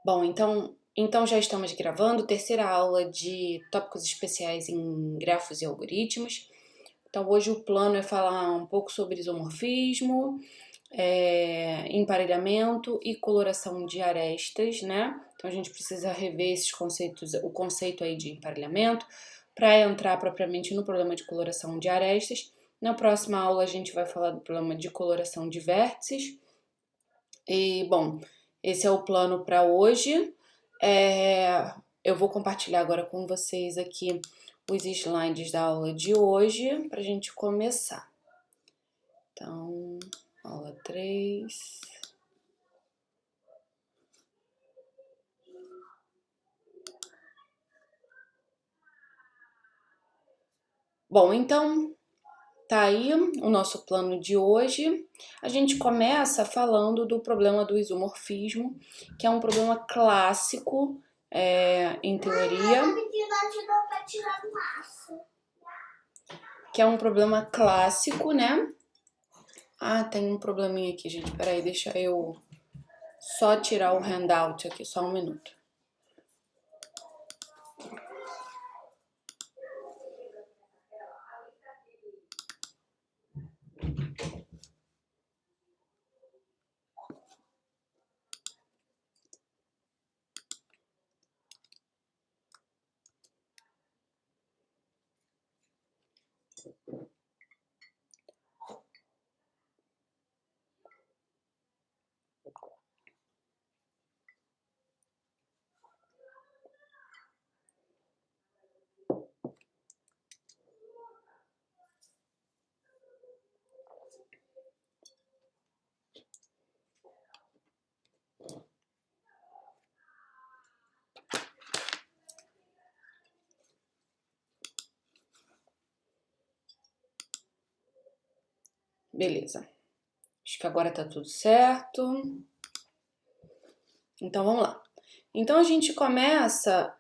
Bom, então já estamos gravando, terceira aula de tópicos especiais em grafos e algoritmos. Então hoje o plano é falar um pouco sobre isomorfismo, emparelhamento e coloração de arestas, né? Então a gente precisa rever esses conceitos, o conceito aí de emparelhamento, para entrar propriamente no problema de coloração de arestas. Na próxima aula a gente vai falar do problema de coloração de vértices. E, bom, esse é o plano para hoje. Eu vou compartilhar agora com vocês aqui os slides da aula de hoje para a gente começar. Então, aula 3. Bom, então, tá aí o nosso plano de hoje. A gente começa falando do problema do isomorfismo, que é um problema clássico em teoria. Que é um problema clássico, né? Ah, tem um probleminha aqui, gente. Peraí, deixa eu só tirar o handout aqui, só um minuto. Beleza. Acho que agora tá tudo certo. Então, vamos lá. Então, a gente começa...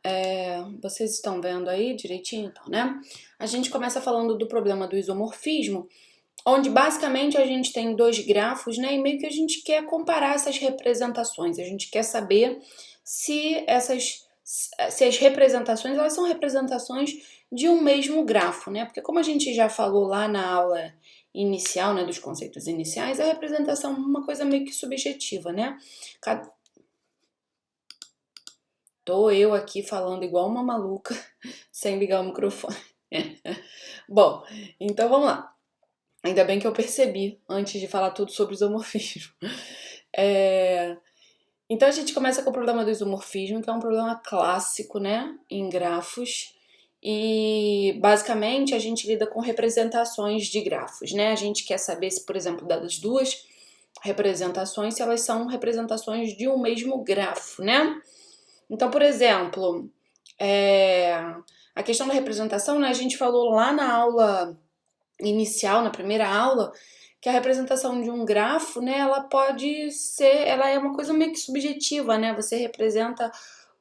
vocês estão vendo aí direitinho, então, né? A gente começa falando do problema do isomorfismo, onde basicamente a gente tem dois grafos, né? E meio que a gente quer comparar essas representações. A gente quer saber se as representações, elas são representações de um mesmo grafo, né? Porque como a gente já falou lá na aula inicial, né, dos conceitos iniciais, a representação é uma coisa meio que subjetiva, né? Tô eu aqui falando igual uma maluca, sem ligar o microfone. Bom, então vamos lá. Ainda bem que eu percebi antes de falar tudo sobre isomorfismo. Então a gente começa com o problema do isomorfismo, que é um problema clássico, né, em grafos. E basicamente a gente lida com representações de grafos, né? A gente quer saber se, por exemplo, dadas duas representações, se elas são representações de um mesmo grafo, né? Então, por exemplo, a questão da representação, né, a gente falou lá na aula inicial, na primeira aula, que a representação de um grafo, né, ela pode ser, ela é uma coisa meio que subjetiva, né? Você representa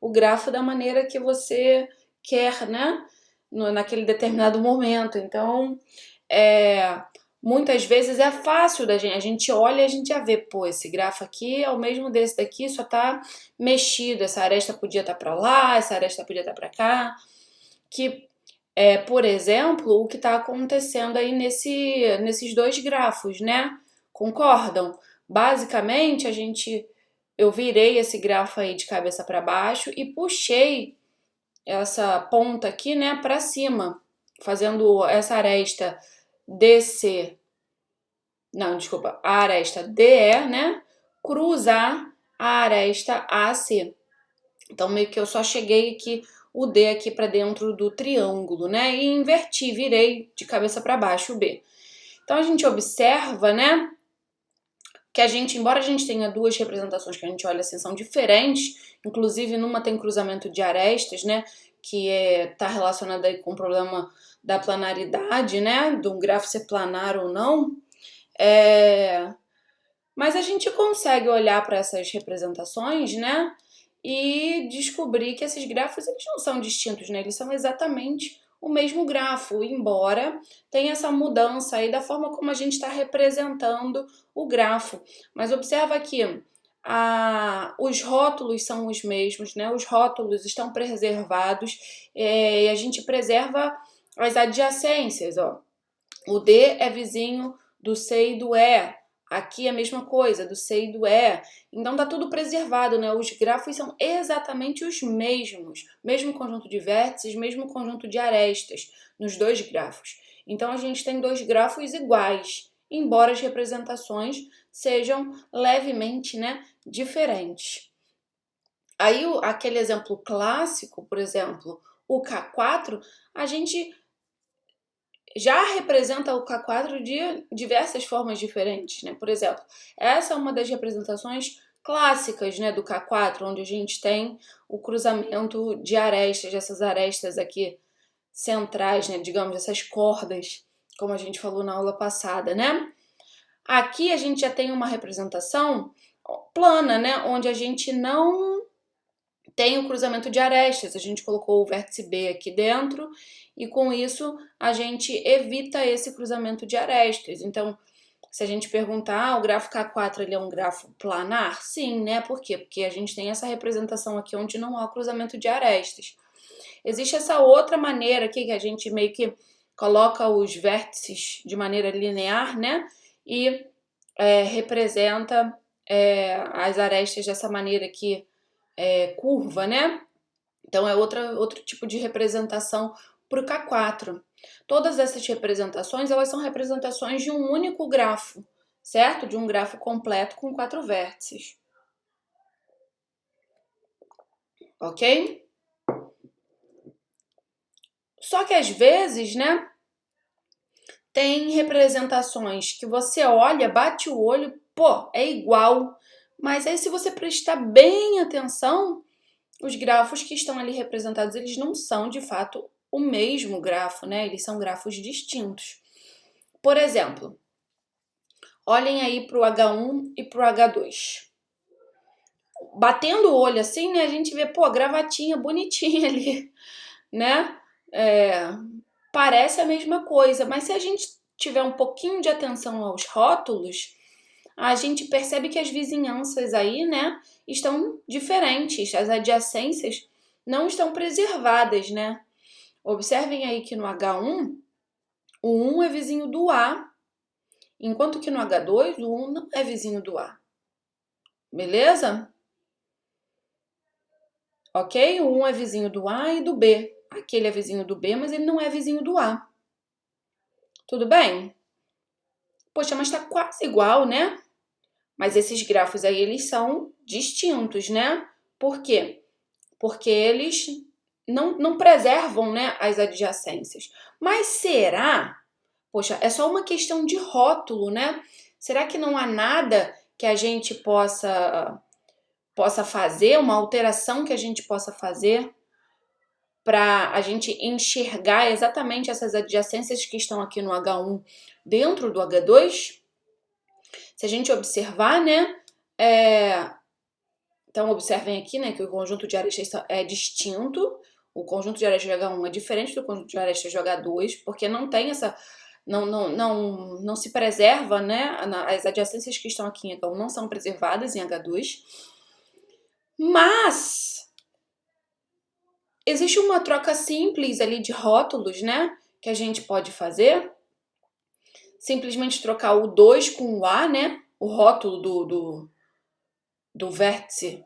o grafo da maneira que você quer, né? Naquele determinado momento. Então, muitas vezes é fácil da gente, a gente olha e a gente já vê, pô, esse grafo aqui é o mesmo desse daqui, só tá mexido, essa aresta podia estar para lá, essa aresta podia estar para cá, que por exemplo, o que está acontecendo aí nesses dois grafos, né? Concordam? Basicamente, eu virei esse grafo aí de cabeça para baixo e puxei essa ponta aqui, né, para cima, fazendo essa aresta DC, não, desculpa, a aresta DE, né, cruzar a aresta AC. Então, meio que eu só cheguei aqui, o D aqui para dentro do triângulo, né, e inverti, virei de cabeça para baixo o B. Então, a gente observa, né, que embora a gente tenha duas representações que a gente olha assim, são diferentes, inclusive numa tem cruzamento de arestas, né, que tá relacionado aí com o problema da planaridade, né, de um grafo ser planar ou não, mas a gente consegue olhar para essas representações, né, e descobrir que esses grafos eles não são distintos, né, eles são exatamente o mesmo grafo, embora tenha essa mudança aí da forma como a gente está representando o grafo. Mas observa aqui, Os rótulos são os mesmos, né? Os rótulos estão preservados e a gente preserva as adjacências, ó. O D é vizinho do C e do E. Aqui é a mesma coisa, do C e do E. Então tá tudo preservado, né? Os grafos são exatamente os mesmos. Mesmo conjunto de vértices, mesmo conjunto de arestas nos dois grafos. Então a gente tem dois grafos iguais, embora as representações sejam levemente, né, diferentes. Aí aquele exemplo clássico, por exemplo, o K4, a gente já representa o K4 de diversas formas diferentes, né? Por exemplo, essa é uma das representações clássicas, né, do K4, onde a gente tem o cruzamento de arestas, essas arestas aqui centrais, né, digamos, essas cordas, como a gente falou na aula passada, né? Aqui a gente já tem uma representação plana, né, onde a gente não tem o cruzamento de arestas, a gente colocou o vértice B aqui dentro e com isso a gente evita esse cruzamento de arestas. Então, se a gente perguntar, o grafo K4 ele é um grafo planar? Sim, né? Por quê? Porque a gente tem essa representação aqui onde não há cruzamento de arestas. Existe essa outra maneira aqui que a gente meio que coloca os vértices de maneira linear, né? E representa as arestas dessa maneira aqui, curva, né? Então é outro tipo de representação para o K4. Todas essas representações, elas são representações de um único grafo, certo? De um grafo completo com 4 vértices. Ok? Só que às vezes, né, tem representações que você olha, bate o olho, pô, é igual. Mas aí se você prestar bem atenção, os grafos que estão ali representados, eles não são de fato o mesmo grafo, né? Eles são grafos distintos. Por exemplo, olhem aí para o H1 e para o H2. Batendo o olho assim, né, a gente vê, pô, gravatinha bonitinha ali, né? Parece a mesma coisa, mas se a gente tiver um pouquinho de atenção aos rótulos, a gente percebe que as vizinhanças aí, né, estão diferentes, as adjacências não estão preservadas, né? Observem aí que no H1, o 1 é vizinho do A, enquanto que no H2, o 1 não é vizinho do A. Beleza? Ok? O 1 é vizinho do A e do B. Aquele é vizinho do B, mas ele não é vizinho do A. Tudo bem? Poxa, mas tá quase igual, né? Mas esses grafos aí, eles são distintos, né? Por quê? Porque eles não preservam, né, as adjacências. Mas será? Poxa, é só uma questão de rótulo, né? Será que não há nada que a gente possa fazer, uma alteração que a gente possa fazer para a gente enxergar exatamente essas adjacências que estão aqui no H1 dentro do H2? Se a gente observar, né? Então, observem aqui, né, que o conjunto de arestas é distinto. O conjunto de arestas de H1 é diferente do conjunto de arestas de H2, porque não tem essa... Não se preserva, né? As adjacências que estão aqui em H1 não são preservadas em H2. Mas existe uma troca simples ali de rótulos, né? Que a gente pode fazer. Simplesmente trocar o 2 com o A, né? O rótulo do vértice.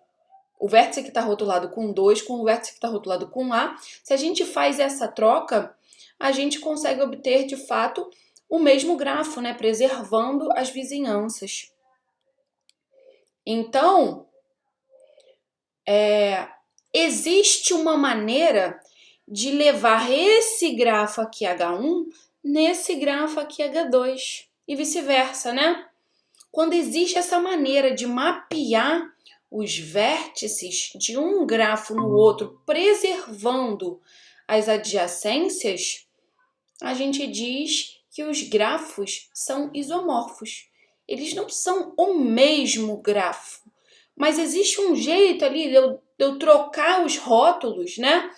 O vértice que está rotulado com 2 com o vértice que está rotulado com A. Se a gente faz essa troca, a gente consegue obter, de fato, o mesmo grafo, né? Preservando as vizinhanças. Então, existe uma maneira de levar esse grafo aqui H1 nesse grafo aqui H2 e vice-versa, né? Quando existe essa maneira de mapear os vértices de um grafo no outro, preservando as adjacências, a gente diz que os grafos são isomorfos. Eles não são o mesmo grafo, mas existe um jeito ali de eu trocar os rótulos, né?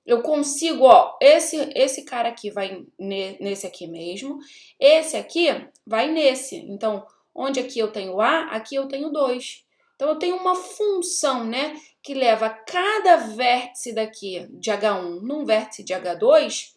Eu consigo, ó, esse cara aqui vai nesse aqui mesmo, esse aqui vai nesse. Então, onde aqui eu tenho A, aqui eu tenho 2. Então, eu tenho uma função, né, que leva cada vértice daqui de H1 num vértice de H2,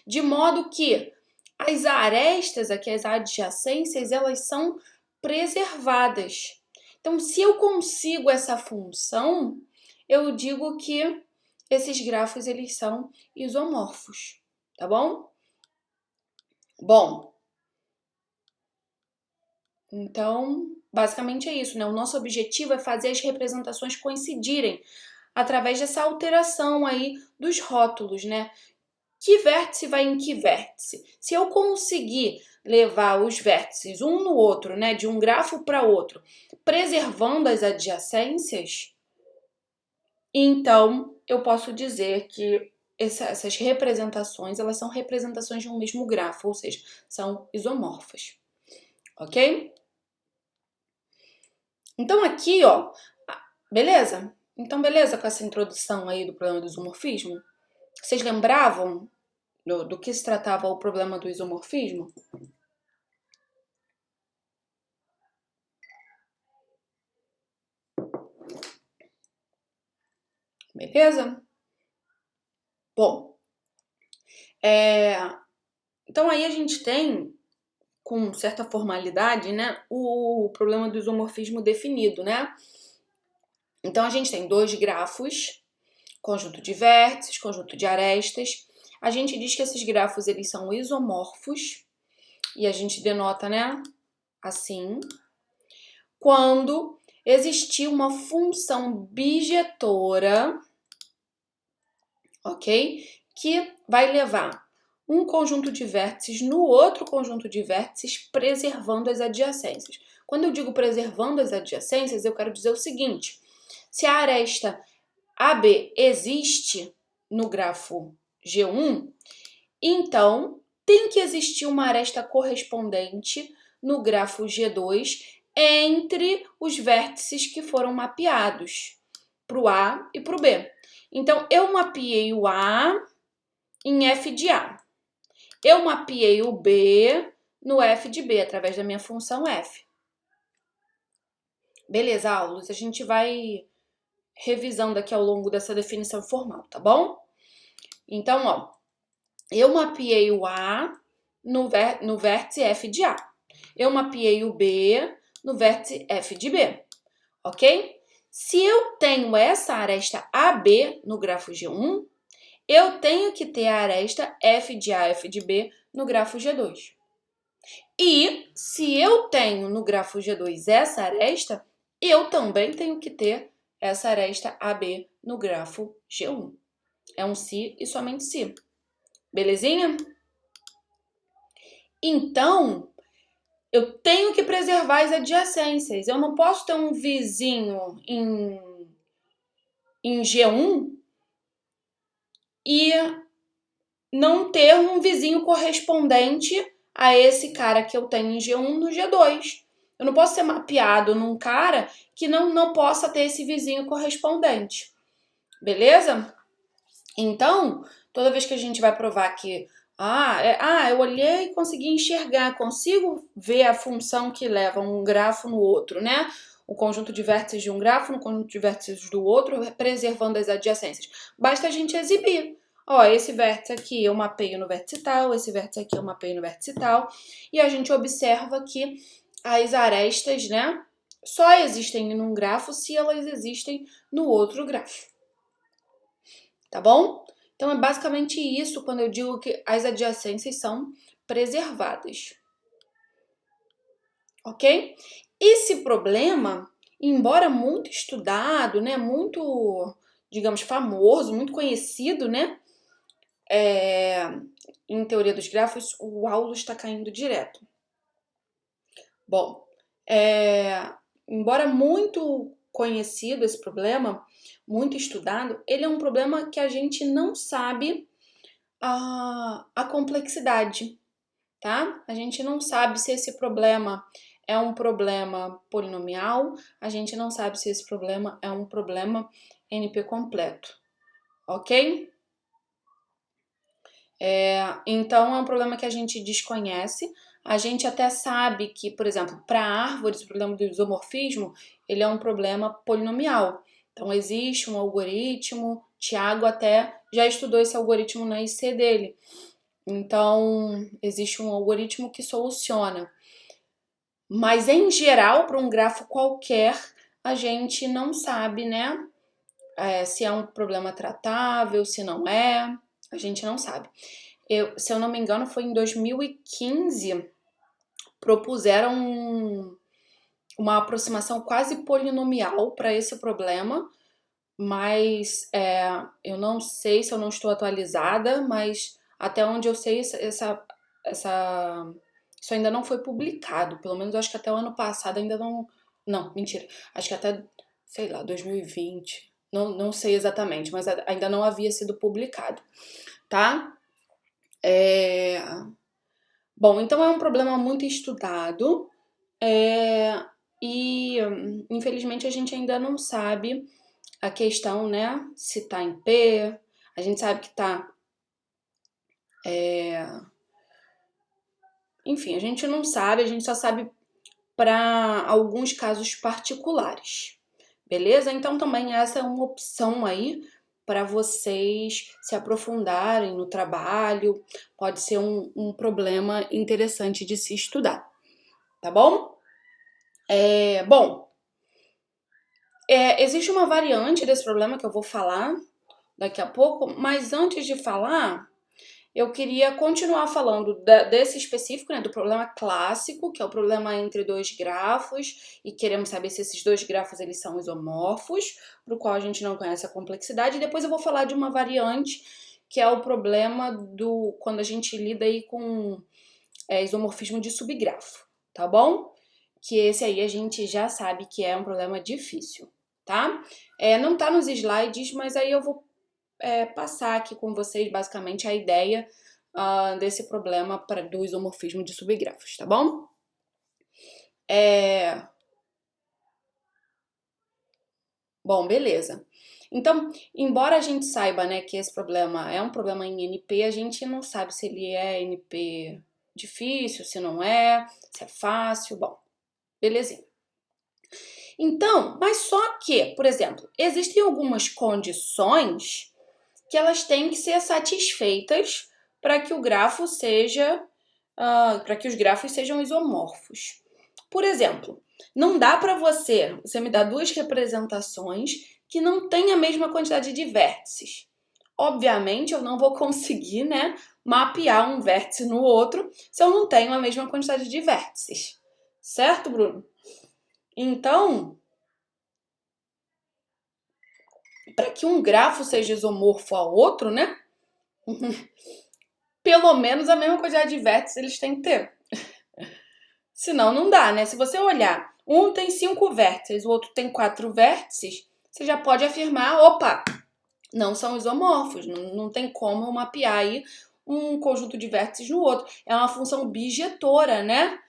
de modo que as arestas aqui, as adjacências, elas são preservadas. Então, se eu consigo essa função, eu digo que esses grafos, eles são isomorfos, tá bom? Bom, então, basicamente é isso, né? O nosso objetivo é fazer as representações coincidirem através dessa alteração aí dos rótulos, né? Que vértice vai em que vértice? Se eu conseguir levar os vértices um no outro, né, de um grafo para outro, preservando as adjacências, então eu posso dizer que essas representações, elas são representações de um mesmo grafo, ou seja, são isomorfas, ok? Então aqui, ó, beleza? Então beleza com essa introdução aí do problema do isomorfismo? Vocês lembravam do que se tratava o problema do isomorfismo? Beleza? Bom, então aí a gente tem, com certa formalidade, né, o problema do isomorfismo definido, né? Então a gente tem dois grafos, conjunto de vértices, conjunto de arestas. A gente diz que esses grafos, eles são isomorfos, e a gente denota, né, assim, quando existir uma função bijetora, ok? Que vai levar um conjunto de vértices no outro conjunto de vértices, preservando as adjacências. Quando eu digo preservando as adjacências, eu quero dizer o seguinte: se a aresta AB existe no grafo G1, então tem que existir uma aresta correspondente no grafo G2 entre os vértices que foram mapeados para o A e para o B. Então, eu mapeei o A em F de A. Eu mapeei o B no F de B, através da minha função F. Beleza, aulas, a gente vai revisando aqui ao longo dessa definição formal, tá bom? Então, ó, eu mapeei o A no vértice F de A. Eu mapeei o B no vértice F de B, ok? Se eu tenho essa aresta AB no grafo G1, eu tenho que ter a aresta F de A, F de B no grafo G2. E se eu tenho no grafo G2 essa aresta, eu também tenho que ter essa aresta AB no grafo G1. É um se e somente se. Belezinha? Então, eu tenho que preservar as adjacências. Eu não posso ter um vizinho em G1 e não ter um vizinho correspondente a esse cara que eu tenho em G1 no G2. Eu não posso ser mapeado num cara que não possa ter esse vizinho correspondente. Beleza? Então, toda vez que a gente vai provar que eu olhei e consegui enxergar, consigo ver a função que leva um grafo no outro, né? O conjunto de vértices de um grafo no conjunto de vértices do outro, preservando as adjacências. Basta a gente exibir. Ó, esse vértice aqui eu mapeio no vértice tal, esse vértice aqui eu mapeio no vértice tal, e a gente observa que as arestas, né, só existem num grafo se elas existem no outro grafo. Tá bom? Então é basicamente isso quando eu digo que as adjacências são preservadas. Ok? Esse problema, embora muito estudado, né, muito, digamos, famoso, muito conhecido, né, em teoria dos grafos, o Aulus está caindo direto. Bom, embora muito conhecido esse problema, muito estudado, ele é um problema que a gente não sabe a complexidade, tá? A gente não sabe se esse problema é um problema polinomial, a gente não sabe se esse problema é um problema NP completo, ok? Então, é um problema que a gente desconhece, a gente até sabe que, por exemplo, para árvores, o problema do isomorfismo, ele é um problema polinomial. Então, existe um algoritmo, Tiago até já estudou esse algoritmo na IC dele. Então, existe um algoritmo que soluciona. Mas, em geral, para um grafo qualquer, a gente não sabe, né? Se é um problema tratável, se não é, a gente não sabe. Se eu não me engano, foi em 2015, propuseram uma aproximação quase polinomial para esse problema, mas eu não sei se eu não estou atualizada, mas até onde eu sei, isso ainda não foi publicado. Pelo menos acho que até o ano passado ainda não. Não, mentira. Acho que até, sei lá, 2020. Não sei exatamente, mas ainda não havia sido publicado, tá? Bom, então é um problema muito estudado e infelizmente a gente ainda não sabe a questão, né? Se tá em P, a gente sabe que tá. Enfim, a gente não sabe, a gente só sabe para alguns casos particulares, beleza? Então também essa é uma opção aí para vocês se aprofundarem no trabalho, pode ser um problema interessante de se estudar, tá bom? Existe uma variante desse problema que eu vou falar daqui a pouco, mas antes de falar, eu queria continuar falando desse específico, né, do problema clássico, que é o problema entre dois grafos, e queremos saber se esses dois grafos eles são isomorfos, para o qual a gente não conhece a complexidade. E depois eu vou falar de uma variante, que é o problema quando a gente lida aí com isomorfismo de subgrafo, tá bom? Que esse aí a gente já sabe que é um problema difícil, tá? Não tá nos slides, mas aí eu vou passar aqui com vocês basicamente a ideia desse problema do isomorfismo de subgrafos, tá bom? Bom, beleza. Então, embora a gente saiba, né, que esse problema é um problema em NP, a gente não sabe se ele é NP difícil, se não é, se é fácil, bom, belezinha. Então, mas só que, por exemplo, existem algumas condições que elas têm que ser satisfeitas para que o grafo seja, para que os grafos sejam isomorfos. Por exemplo, não dá para você me dá duas representações que não têm a mesma quantidade de vértices. Obviamente, eu não vou conseguir, né, mapear um vértice no outro se eu não tenho a mesma quantidade de vértices. Certo, Bruno? Então, para que um grafo seja isomorfo ao outro, né? Pelo menos a mesma quantidade de vértices eles têm que ter. Senão não dá, né? Se você olhar, um tem 5 vértices, o outro tem 4 vértices, você já pode afirmar, opa, não são isomorfos, não tem como mapear aí um conjunto de vértices no outro. É uma função bijetora, né?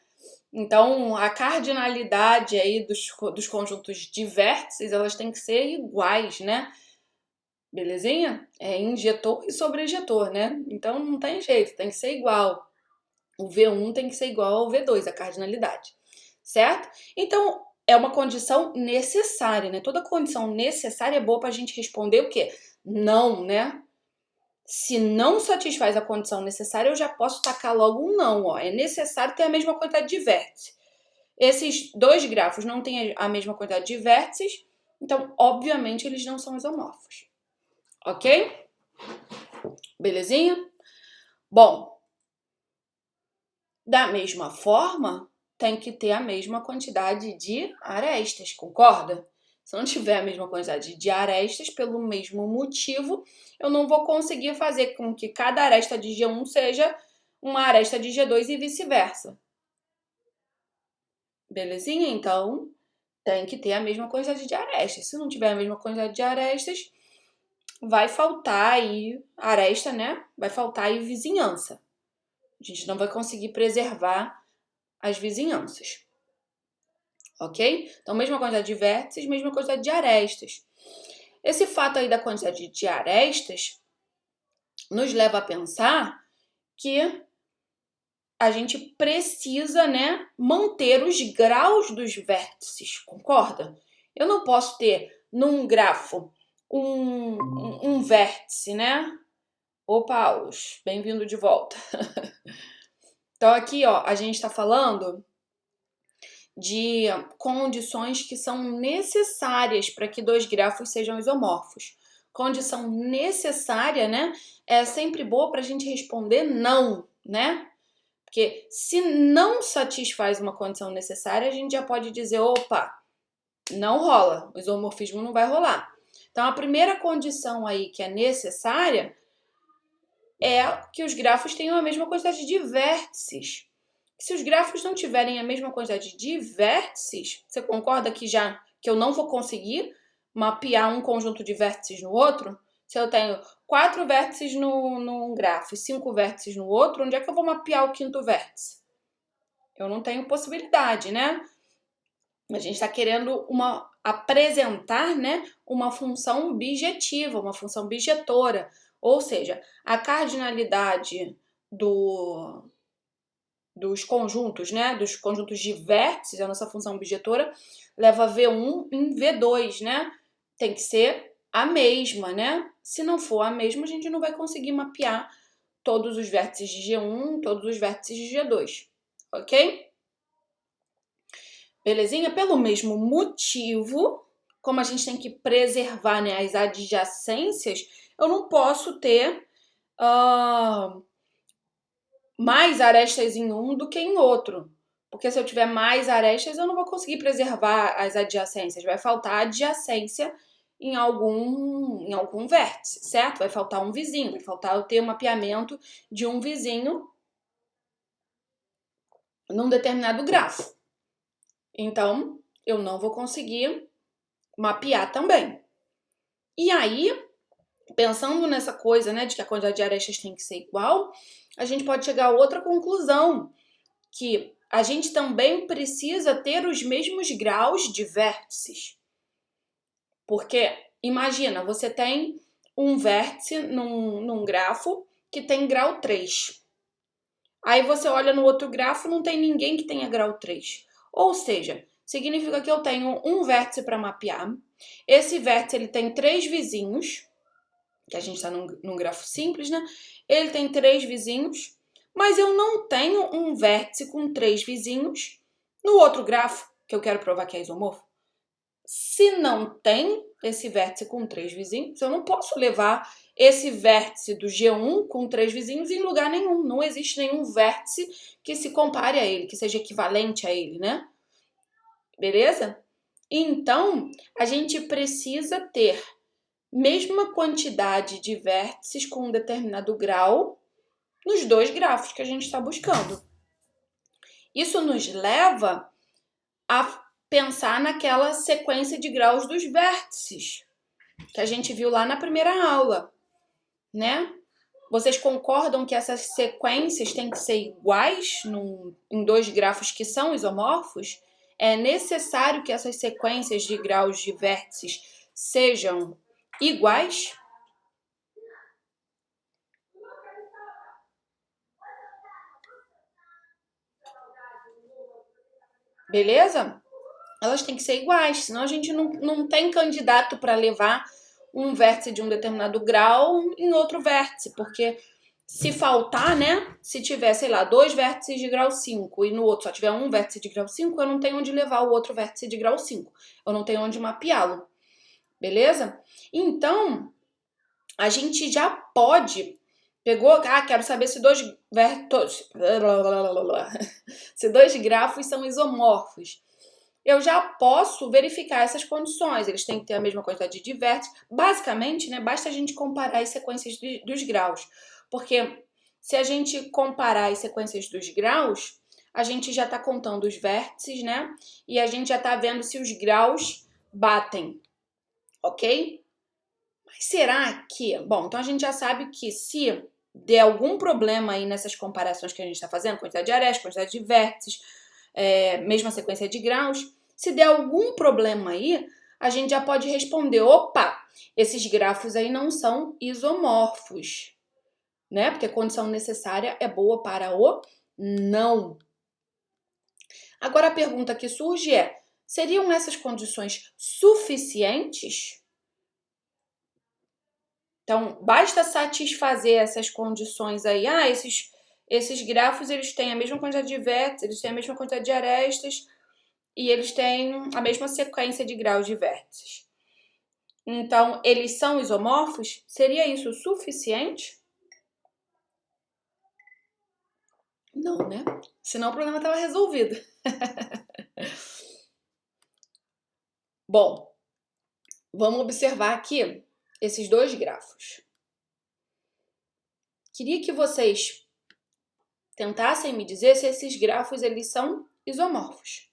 Então, a cardinalidade aí dos conjuntos de vértices, elas têm que ser iguais, né? Belezinha? É injetor e sobrejetor, né? Então, não tem jeito, tem que ser igual. O V1 tem que ser igual ao V2, a cardinalidade, certo? Então, é uma condição necessária, né? Toda condição necessária é boa para a gente responder o quê? Não, né? Se não satisfaz a condição necessária, eu já posso tacar logo um não, ó. É necessário ter a mesma quantidade de vértices. Esses dois grafos não têm a mesma quantidade de vértices, então, obviamente, eles não são isomorfos. Ok? Belezinha? Bom, da mesma forma, tem que ter a mesma quantidade de arestas, concorda? Se não tiver a mesma quantidade de arestas, pelo mesmo motivo, eu não vou conseguir fazer com que cada aresta de G1 seja uma aresta de G2 e vice-versa. Belezinha? Então, tem que ter a mesma quantidade de arestas. Se não tiver a mesma quantidade de arestas, vai faltar aí aresta, né? Vai faltar aí vizinhança. A gente não vai conseguir preservar as vizinhanças. Ok? Então, mesma quantidade de vértices, mesma quantidade de arestas. Esse fato aí da quantidade de arestas nos leva a pensar que a gente precisa, né, manter os graus dos vértices, concorda? Eu não posso ter num grafo um vértice, né? Ô, Paulo, bem-vindo de volta. Então aqui, ó, a gente está falando de condições que são necessárias para que dois grafos sejam isomorfos. Condição necessária, né? É sempre boa para a gente responder não, né? Porque se não satisfaz uma condição necessária, a gente já pode dizer, opa, não rola, o isomorfismo não vai rolar. Então a primeira condição aí que é necessária é que os grafos tenham a mesma quantidade de vértices. Se os grafos não tiverem a mesma quantidade de vértices, você concorda que eu não vou conseguir mapear um conjunto de vértices no outro? Se eu tenho 4 vértices num grafo e 5 vértices no outro, onde é que eu vou mapear o quinto vértice? Eu não tenho possibilidade, né? A gente está querendo apresentar, né, uma função bijetiva, uma função bijetora. Ou seja, a cardinalidade dos conjuntos, né, dos conjuntos de vértices, a nossa função bijetora, leva V1 em V2, né? Tem que ser a mesma, né? Se não for a mesma, a gente não vai conseguir mapear todos os vértices de G1, todos os vértices de G2, ok? Belezinha? Pelo mesmo motivo, como a gente tem que preservar, né, as adjacências, eu não posso ter mais arestas em um do que em outro. Porque se eu tiver mais arestas, eu não vou conseguir preservar as adjacências. Vai faltar adjacência em algum vértice, certo? Vai faltar um vizinho, vai faltar eu ter um mapeamento de um vizinho num determinado grafo. Então, eu não vou conseguir mapear também. E aí, pensando nessa coisa, né, de que a quantidade de arestas tem que ser igual, a gente pode chegar a outra conclusão, que a gente também precisa ter os mesmos graus de vértices. Porque, imagina, você tem um vértice num grafo que tem grau 3. Aí você olha no outro grafo, não tem ninguém que tenha grau 3. Ou seja, significa que eu tenho um vértice para mapear. Esse vértice ele tem 3 vizinhos, que a gente está num grafo simples, né? Ele tem 3 vizinhos, mas eu não tenho um vértice com 3 vizinhos no outro grafo, que eu quero provar que é isomorfo. Se não tem esse vértice com 3 vizinhos, eu não posso levar esse vértice do G1 com 3 vizinhos em lugar nenhum. Não existe nenhum vértice que se compare a ele, que seja equivalente a ele, né? Beleza? Então, a gente precisa ter mesma quantidade de vértices com um determinado grau nos dois grafos que a gente está buscando. Isso nos leva a pensar naquela sequência de graus dos vértices que a gente viu lá na primeira aula, né? Vocês concordam que essas sequências têm que ser iguais em dois grafos que são isomorfos? É necessário que essas sequências de graus de vértices sejam iguais? Beleza? Elas têm que ser iguais, senão a gente não tem candidato para levar um vértice de um determinado grau em outro vértice, porque se faltar, né, se tiver, sei lá, 2 vértices de grau 5 e no outro só tiver um vértice de grau 5, eu não tenho onde levar o outro vértice de grau 5, eu não tenho onde mapeá-lo, beleza? Então, a gente já pode, quero saber se se dois grafos são isomorfos. Eu já posso verificar essas condições. Eles têm que ter a mesma quantidade de vértices. Basicamente, né, basta a gente comparar as sequências dos graus. Porque se a gente comparar as sequências dos graus, a gente já está contando os vértices, né? E a gente já está vendo se os graus batem. Ok? Mas será que... Bom, então a gente já sabe que se der algum problema aí nessas comparações que a gente está fazendo, quantidade de arestas, quantidade de vértices, mesma sequência de graus, se der algum problema aí, a gente já pode responder, opa, esses grafos aí não são isomorfos, né? Porque a condição necessária é boa para o Não. Agora a pergunta que surge é: seriam essas condições suficientes? Então, basta satisfazer essas condições aí. Esses grafos eles têm a mesma quantidade de vértices, eles têm a mesma quantidade de arestas e eles têm a mesma sequência de graus de vértices. Então, eles são isomorfos? Seria isso suficiente? Não, né? Senão o problema estava resolvido. Bom, vamos observar aqui esses dois grafos. Queria que vocês tentassem me dizer se esses grafos eles são isomorfos.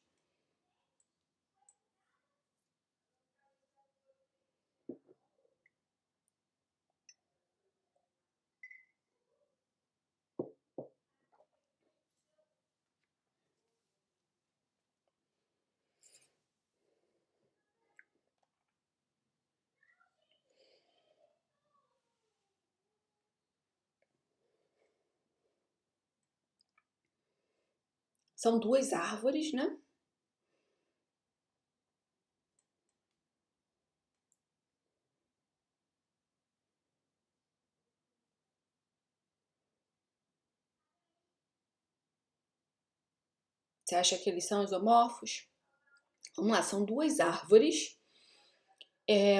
São duas árvores, né? Você acha que eles são isomorfos? Vamos lá, são duas árvores.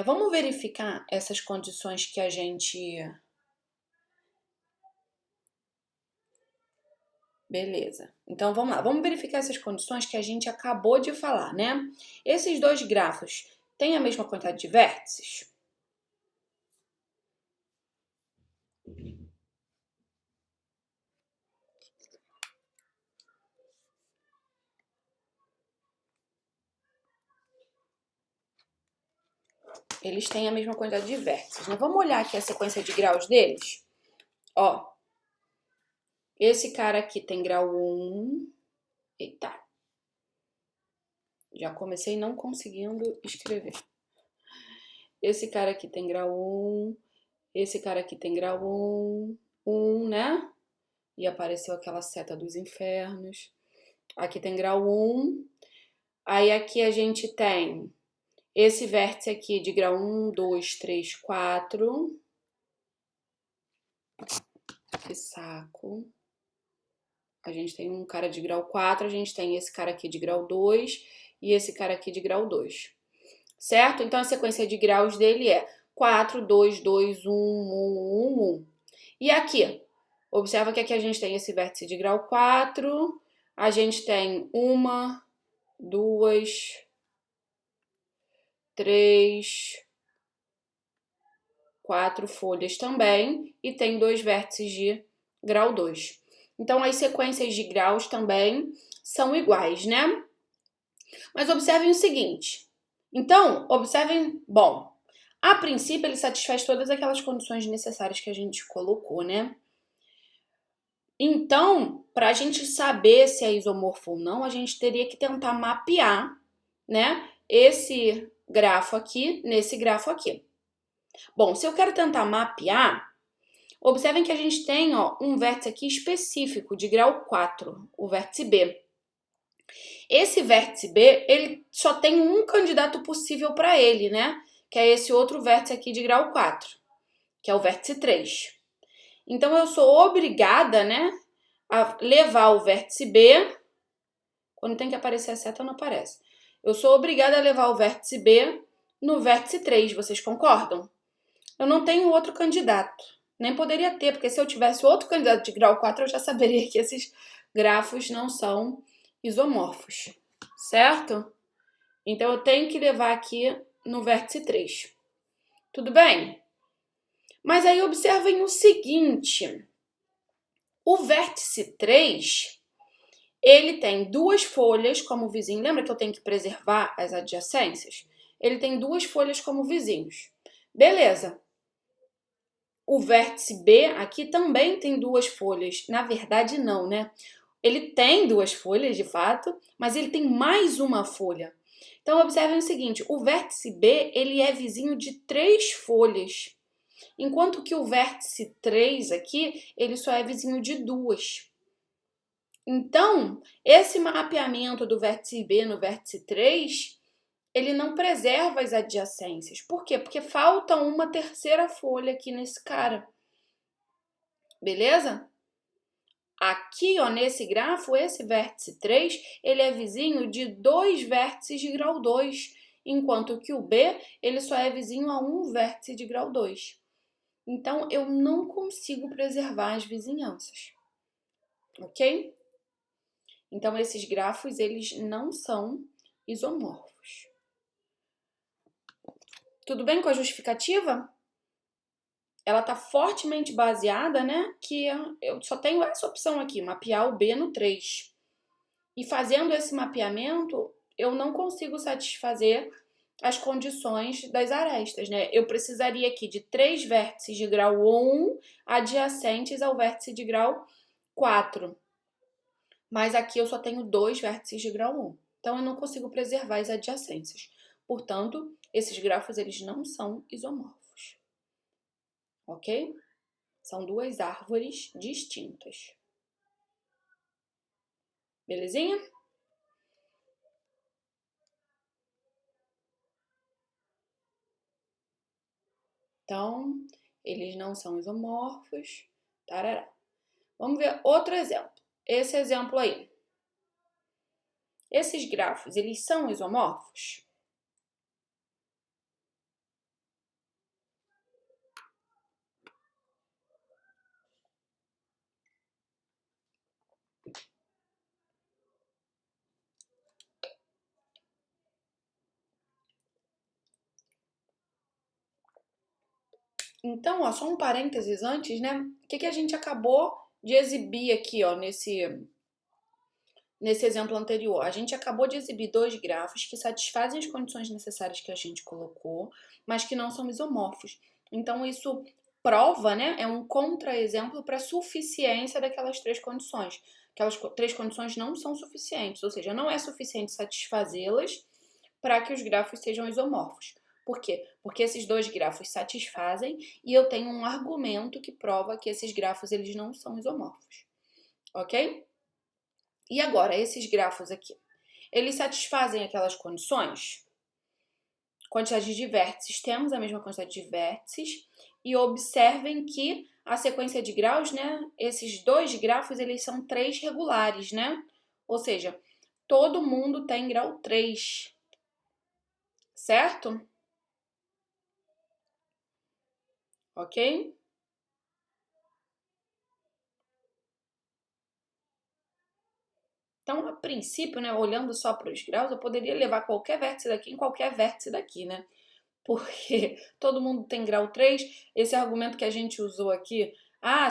Vamos verificar essas condições que a gente... Beleza. Então, vamos lá. Vamos verificar essas condições que a gente acabou de falar, né? Esses dois grafos têm a mesma quantidade de vértices? Eles têm a mesma quantidade de vértices, né? Vamos olhar aqui a sequência de graus deles? Ó, esse cara aqui tem grau 1. Eita. Já comecei não conseguindo escrever. Esse cara aqui tem grau 1. Esse cara aqui tem grau 1, né? E apareceu aquela seta dos infernos. Aqui tem grau 1. Aí aqui a gente tem esse vértice aqui de grau 1, 2, 3, 4. Que saco. A gente tem um cara de grau 4, a gente tem esse cara aqui de grau 2 e esse cara aqui de grau 2. Certo? Então a sequência de graus dele é 4, 2, 2, 1, 1, 1, 1. E aqui, observa que aqui a gente tem esse vértice de grau 4, a gente tem 1, 2, 3, 4 folhas também e tem dois vértices de grau 2. Então, as sequências de graus também são iguais, né? Mas observem o seguinte. Então, observem... Bom, a princípio ele satisfaz todas aquelas condições necessárias que a gente colocou, né? Então, para a gente saber se é isomorfo ou não, a gente teria que tentar mapear, né, esse grafo aqui nesse grafo aqui. Bom, se eu quero tentar mapear, observem que a gente tem um vértice aqui específico de grau 4, o vértice B. Esse vértice B, ele só tem um candidato possível para ele, né? Que é esse outro vértice aqui de grau 4, que é o vértice 3. Então, eu sou obrigada, né, a levar o vértice B, quando tem que aparecer a seta, não aparece. Eu sou obrigada a levar o vértice B no vértice 3, vocês concordam? Eu não tenho outro candidato, nem poderia ter, porque se eu tivesse outro candidato de grau 4, eu já saberia que esses grafos não são isomorfos, certo? Então, eu tenho que levar aqui no vértice 3. Tudo bem? Mas aí observem o seguinte. O vértice 3, ele tem duas folhas como vizinho. Lembra que eu tenho que preservar as adjacências? Ele tem duas folhas como vizinhos. Beleza. O vértice B aqui também tem duas folhas. Na verdade, não, né? Ele tem duas folhas, de fato, mas ele tem mais uma folha. Então, observem o seguinte, o vértice B, ele é vizinho de 3 folhas, enquanto que o vértice 3 aqui, ele só é vizinho de 2. Então, esse mapeamento do vértice B no vértice 3, ele não preserva as adjacências. Por quê? Porque falta uma terceira folha aqui nesse cara. Beleza? Aqui, ó, nesse grafo, esse vértice 3, ele é vizinho de 2 vértices de grau 2, enquanto que o B, ele só é vizinho a um vértice de grau 2. Então, eu não consigo preservar as vizinhanças, ok? Então, esses grafos, eles não são isomorfos. Tudo bem com a justificativa? Ela está fortemente baseada, né, que eu só tenho essa opção aqui, mapear o B no 3. E fazendo esse mapeamento, eu não consigo satisfazer as condições das arestas, né? Eu precisaria aqui de 3 vértices de grau 1 adjacentes ao vértice de grau 4. Mas aqui eu só tenho 2 vértices de grau 1. Então, eu não consigo preservar as adjacências. Portanto, esses grafos eles não são isomorfos. Ok? São duas árvores distintas. Belezinha? Então, eles não são isomorfos. Tarará. Vamos ver outro exemplo. Esse exemplo aí. Esses grafos, eles são isomorfos? Então, ó, só um parênteses antes, né? O que a gente acabou de exibir aqui, ó, nesse exemplo anterior? A gente acabou de exibir 2 grafos que satisfazem as condições necessárias que a gente colocou, mas que não são isomorfos. Então, isso prova, né? É um contra-exemplo para a suficiência daquelas 3 condições. Aquelas 3 condições não são suficientes, ou seja, não é suficiente satisfazê-las para que os grafos sejam isomorfos. Por quê? Porque esses 2 grafos satisfazem e eu tenho um argumento que prova que esses grafos eles não são isomorfos. Ok? E agora, esses grafos aqui, eles satisfazem aquelas condições? Quantidade de vértices, temos a mesma quantidade de vértices, e observem que a sequência de graus, né, esses 2 grafos, eles são 3 regulares, né? Ou seja, todo mundo tem grau 3, certo? Ok? Então, a princípio, né, olhando só para os graus, eu poderia levar qualquer vértice daqui em qualquer vértice daqui, né? Porque todo mundo tem grau 3. Esse argumento que a gente usou aqui,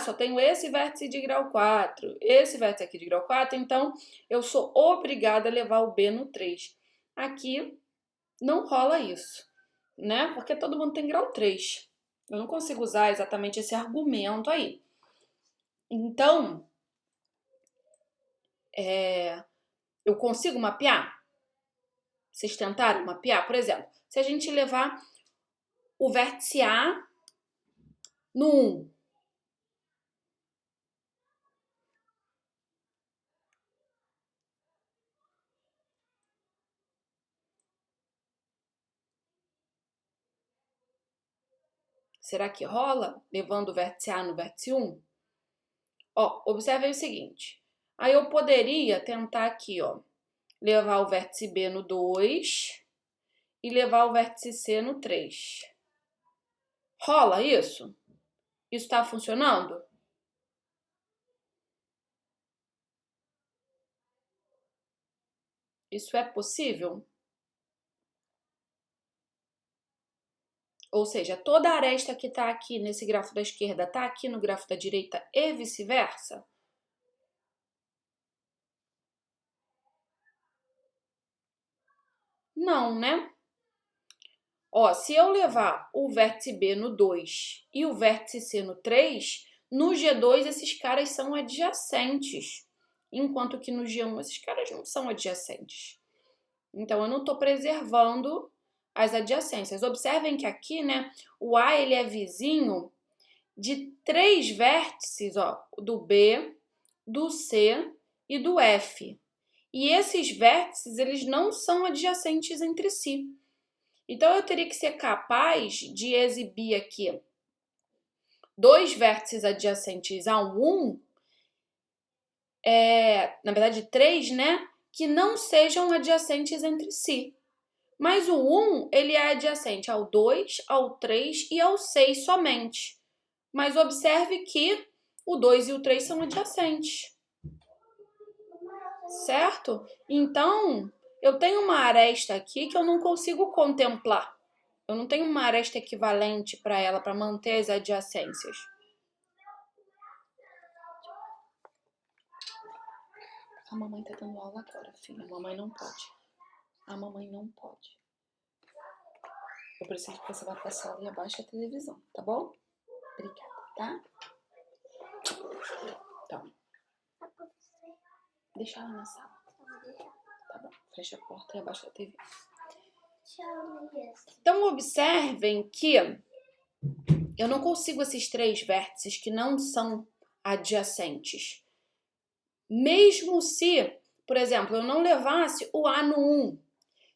só tenho esse vértice de grau 4, esse vértice aqui de grau 4, então eu sou obrigada a levar o B no 3. Aqui não rola isso, né? Porque todo mundo tem grau 3. Eu não consigo usar exatamente esse argumento aí. Então, eu consigo mapear? Vocês tentaram mapear? Por exemplo, se a gente levar o vértice A no 1, será que rola? Levando o vértice A no vértice 1? Ó, observe o seguinte. Aí eu poderia tentar aqui, ó, levar o vértice B no 2 e levar o vértice C no 3. Rola isso? Isso está funcionando? Isso é possível? Ou seja, toda a aresta que está aqui nesse grafo da esquerda está aqui no grafo da direita e vice-versa? Não, né? Ó, se eu levar o vértice B no 2 e o vértice C no 3, no G2 esses caras são adjacentes, enquanto que no G1 esses caras não são adjacentes. Então, eu não estou preservando as adjacências. Observem que aqui, né, o A ele é vizinho de 3 vértices, ó, do B, do C e do F. E esses vértices, eles não são adjacentes entre si. Então, eu teria que ser capaz de exibir aqui dois vértices adjacentes a um, na verdade, três, né? Que não sejam adjacentes entre si. Mas o 1, ele é adjacente ao 2, ao 3 e ao 6 somente. Mas observe que o 2 e o 3 são adjacentes. Certo? Então, eu tenho uma aresta aqui que eu não consigo contemplar. Eu não tenho uma aresta equivalente para ela, para manter as adjacências. A mamãe tá dando aula agora, filha. A mamãe não pode. A mamãe não pode. Eu preciso que você vá pra sala e abaixe a televisão, tá bom? Obrigada, tá? Então, deixa ela na sala. Tá bom, fecha a porta e abaixa a TV. Então, observem que eu não consigo esses três vértices que não são adjacentes. Mesmo se, por exemplo, eu não levasse o A no 1,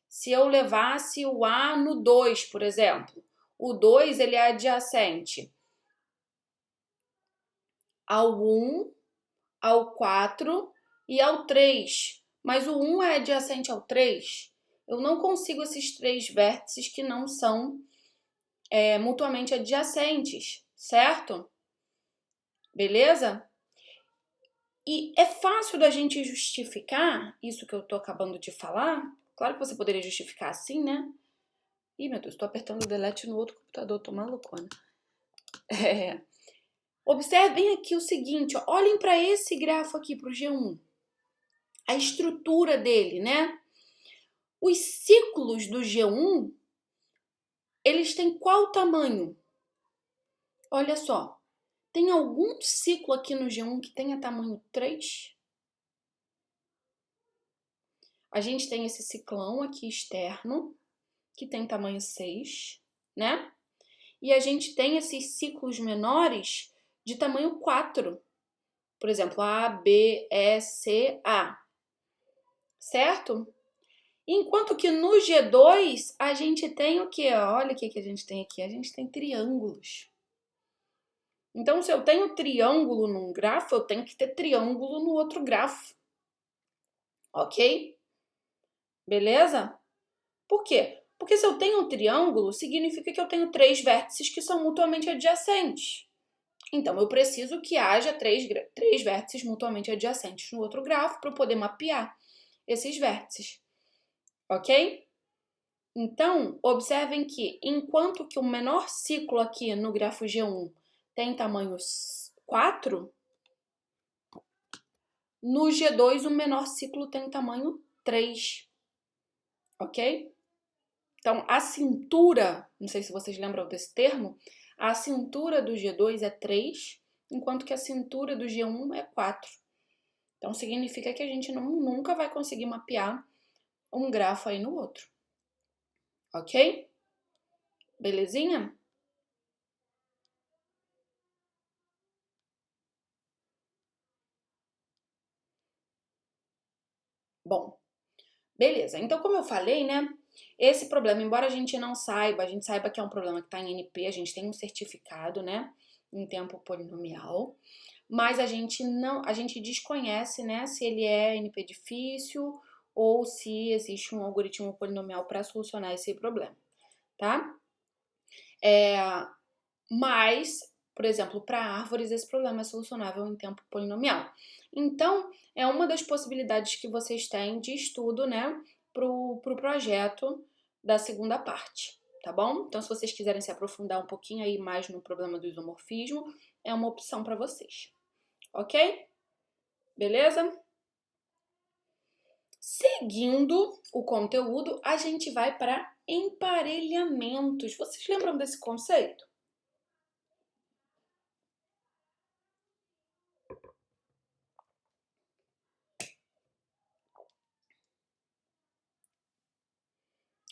se eu levasse o A no 2, por exemplo, o 2 ele é adjacente ao 1, ao 4 e ao 3, mas o 1 é adjacente ao 3. Eu não consigo esses três vértices que não são mutuamente adjacentes, certo? Beleza? E é fácil da gente justificar isso que eu tô acabando de falar. Claro que você poderia justificar assim, né? Ih, meu Deus, tô apertando o delete no outro computador, tô malucona. Observem aqui o seguinte, ó, olhem para esse grafo aqui, para o G1. A estrutura dele, né? Os ciclos do G1, eles têm qual tamanho? Olha só, tem algum ciclo aqui no G1 que tenha tamanho 3? A gente tem esse ciclão aqui externo, que tem tamanho 6, né? E a gente tem esses ciclos menores de tamanho 4. Por exemplo, A, B, E, C, A. Certo? Enquanto que no G2 a gente tem o quê? Olha o que a gente tem aqui. A gente tem triângulos. Então, se eu tenho triângulo num grafo, eu tenho que ter triângulo no outro grafo. Ok? Beleza? Por quê? Porque se eu tenho um triângulo, significa que eu tenho três vértices que são mutuamente adjacentes. Então, eu preciso que haja três vértices mutuamente adjacentes no outro grafo para eu poder mapear esses vértices. Ok? Então, observem que enquanto que o menor ciclo aqui no grafo G1 tem tamanho 4, no G2 o menor ciclo tem tamanho 3. Ok? Então, a cintura, não sei se vocês lembram desse termo, a cintura do G2 é 3, enquanto que a cintura do G1 é 4. Então, significa que a gente nunca vai conseguir mapear um grafo aí no outro. Ok? Belezinha? Bom, beleza. Então, como eu falei, né? Esse problema, embora a gente não saiba, a gente saiba que é um problema que está em NP, a gente tem um certificado, né? Em tempo polinomial. Mas a gente desconhece, né, se ele é NP difícil ou se existe um algoritmo polinomial para solucionar esse problema, tá? Mas, por exemplo, para árvores esse problema é solucionável em tempo polinomial. Então, é uma das possibilidades que vocês têm de estudo, né, pro projeto da segunda parte, tá bom? Então, se vocês quiserem se aprofundar um pouquinho aí mais no problema do isomorfismo, é uma opção para vocês. Ok? Beleza? Seguindo o conteúdo, a gente vai para emparelhamentos. Vocês lembram desse conceito?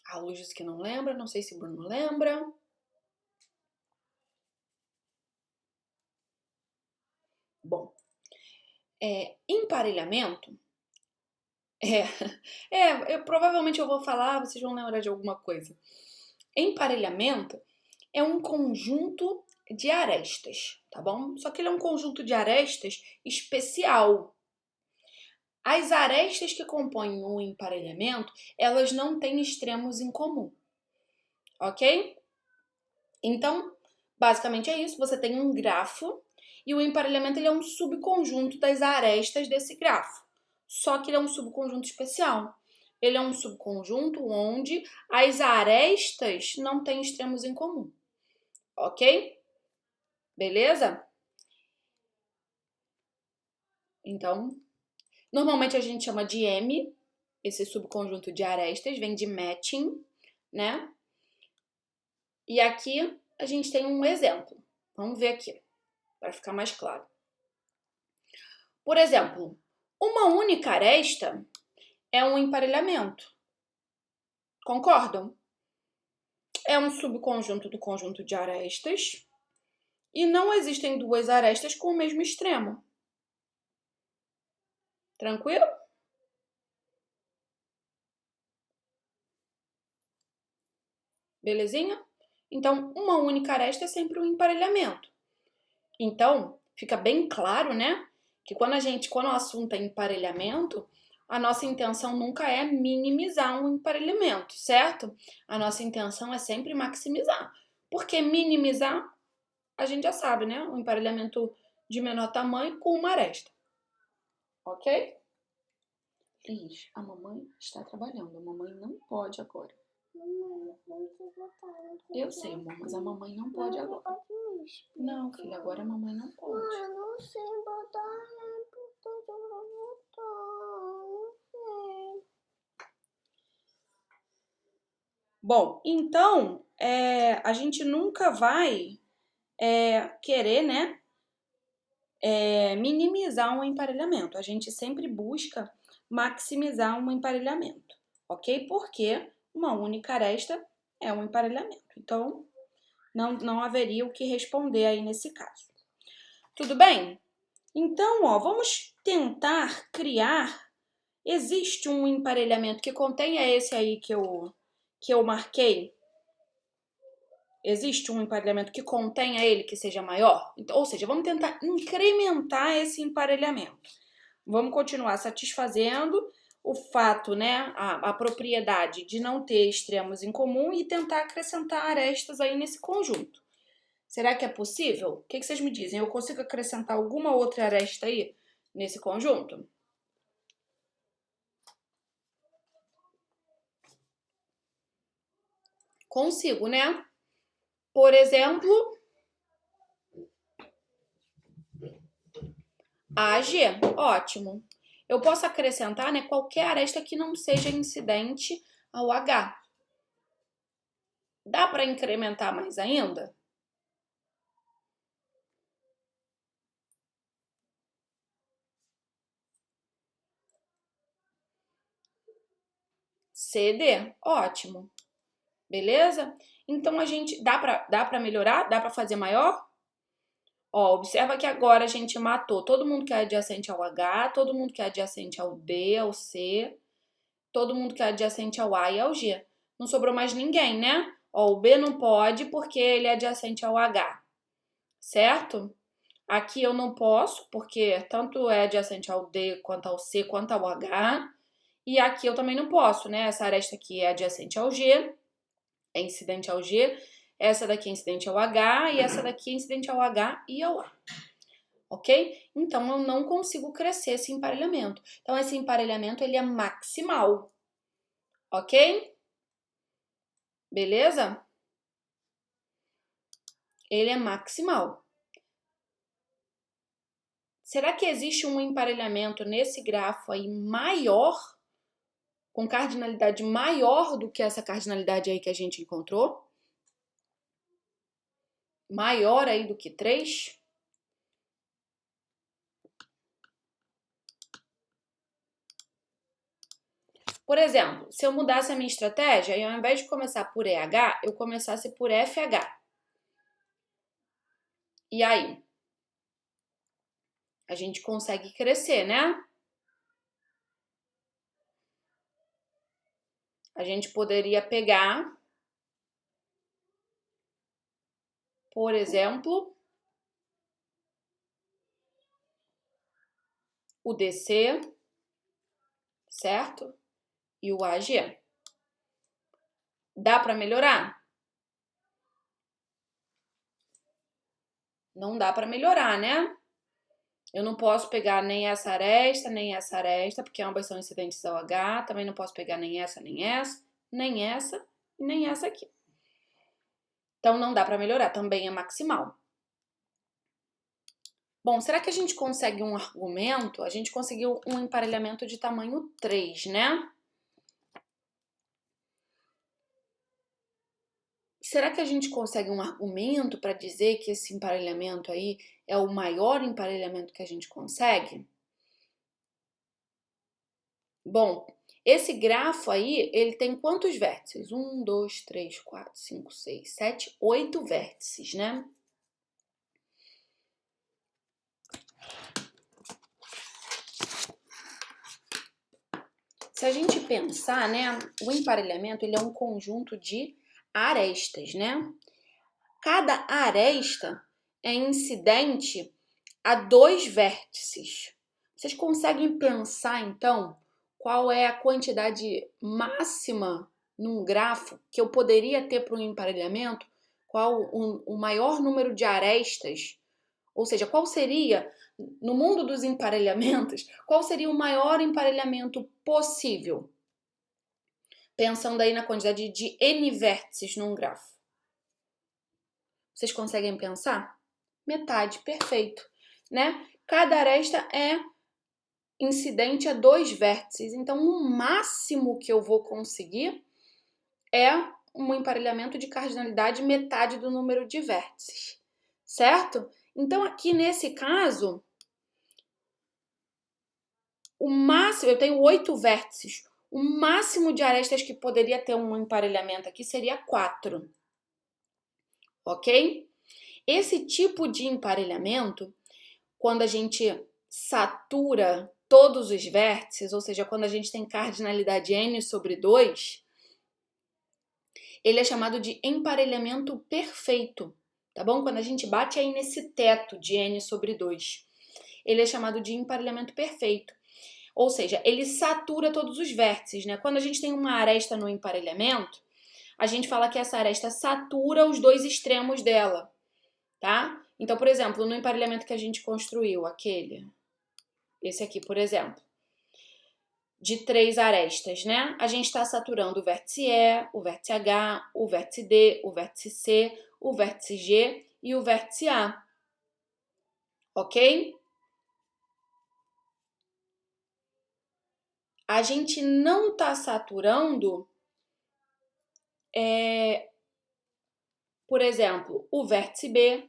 A Luz disse que não lembra, não sei se o Bruno lembra. Bom, Emparelhamento provavelmente eu vou falar, vocês vão lembrar de alguma coisa. Emparelhamento é um conjunto de arestas, tá bom? Só que ele é um conjunto de arestas especial. As arestas que compõem o emparelhamento, elas não têm extremos em comum, ok? Então, basicamente é isso. Você tem um grafo e o emparelhamento ele é um subconjunto das arestas desse grafo. Só que ele é um subconjunto especial. Ele é um subconjunto onde as arestas não têm extremos em comum. Ok? Beleza? Então, normalmente a gente chama de M, esse subconjunto de arestas, vem de matching, né? E aqui a gente tem um exemplo. Vamos ver aqui, para ficar mais claro. Por exemplo, uma única aresta é um emparelhamento. Concordam? É um subconjunto do conjunto de arestas e não existem duas arestas com o mesmo extremo. Tranquilo? Belezinha? Então, uma única aresta é sempre um emparelhamento. Então, fica bem claro, né? Que quando o assunto é emparelhamento, a nossa intenção nunca é minimizar um emparelhamento, certo? A nossa intenção é sempre maximizar. Porque minimizar, a gente já sabe, né? Um emparelhamento de menor tamanho com uma aresta. Ok? Liz, a mamãe está trabalhando. A mamãe não pode agora. Eu sei, amor, mas a mamãe não pode agora. Não, filha, agora a mamãe não pode. Eu não sei botar porque eu vou botar. Não sei. Bom, então, a gente nunca vai querer, né, minimizar um emparelhamento. A gente sempre busca maximizar um emparelhamento, ok? Porque uma única aresta é um emparelhamento. Então, não haveria o que responder aí nesse caso. Tudo bem? Então, vamos tentar criar. Existe um emparelhamento que contenha esse aí que eu marquei? Existe um emparelhamento que contenha ele que seja maior? Então, ou seja, vamos tentar incrementar esse emparelhamento. Vamos continuar satisfazendo o fato, né, a propriedade de não ter extremos em comum e tentar acrescentar arestas aí nesse conjunto. Será que é possível? O que vocês me dizem? Eu consigo acrescentar alguma outra aresta aí nesse conjunto? Consigo, né? Por exemplo, AG, ótimo. Eu posso acrescentar, né, qualquer aresta que não seja incidente ao H. Dá para incrementar mais ainda? CD, ótimo. Beleza? Então a gente dá para melhorar? Dá para fazer maior? Observa que agora a gente matou todo mundo que é adjacente ao H, todo mundo que é adjacente ao D, ao C, todo mundo que é adjacente ao A e ao G. Não sobrou mais ninguém, né? O B não pode porque ele é adjacente ao H, certo? Aqui eu não posso porque tanto é adjacente ao D quanto ao C quanto ao H. E aqui eu também não posso, né? Essa aresta aqui é adjacente ao G, é incidente ao G. Essa daqui é incidente ao H e essa daqui é incidente ao H e ao A. Ok? Então, eu não consigo crescer esse emparelhamento. Então, esse emparelhamento, ele é maximal. Ok? Beleza? Ele é maximal. Será que existe um emparelhamento nesse grafo aí maior, com cardinalidade maior do que essa cardinalidade aí que a gente encontrou? Maior aí do que 3? Por exemplo, se eu mudasse a minha estratégia e ao invés de começar por EH, eu começasse por FH. E aí? A gente consegue crescer, né? A gente poderia pegar, por exemplo, o DC, certo? E o AG. Dá para melhorar? Não dá para melhorar, né? Eu não posso pegar nem essa aresta, porque ambas são incidentes ao H. Também não posso pegar nem essa, nem essa, nem essa e nem essa aqui. Então, não dá para melhorar. Também é maximal. Bom, será que a gente consegue um argumento? A gente conseguiu um emparelhamento de tamanho 3, né? Será que a gente consegue um argumento para dizer que esse emparelhamento aí é o maior emparelhamento que a gente consegue? Bom, esse grafo aí, ele tem quantos vértices? 1, 2, 3, 4, 5, 6, 7, 8 vértices, né? Se a gente pensar, né, o emparelhamento ele é um conjunto de arestas, né? Cada aresta é incidente a 2 vértices. Vocês conseguem pensar, então, qual é a quantidade máxima num grafo que eu poderia ter para um emparelhamento? Qual o maior número de arestas? Ou seja, qual seria, no mundo dos emparelhamentos, qual seria o maior emparelhamento possível? Pensando aí na quantidade de N vértices num grafo. Vocês conseguem pensar? Metade, perfeito, né? Cada aresta é incidente a 2 vértices, então o máximo que eu vou conseguir é um emparelhamento de cardinalidade metade do número de vértices, certo? Então aqui nesse caso, o máximo, eu tenho 8 vértices, o máximo de arestas que poderia ter um emparelhamento aqui seria 4, ok? Esse tipo de emparelhamento, quando a gente satura todos os vértices, ou seja, quando a gente tem cardinalidade n sobre 2, ele é chamado de emparelhamento perfeito, tá bom? Quando a gente bate aí nesse teto de n sobre 2, ele é chamado de emparelhamento perfeito. Ou seja, ele satura todos os vértices, né? Quando a gente tem uma aresta no emparelhamento, a gente fala que essa aresta satura os 2 extremos dela, tá? Então, por exemplo, no emparelhamento que a gente construiu, esse aqui, por exemplo, de 3 arestas, né? A gente está saturando o vértice E, o vértice H, o vértice D, o vértice C, o vértice G e o vértice A, ok? A gente não está saturando, por exemplo, o vértice B,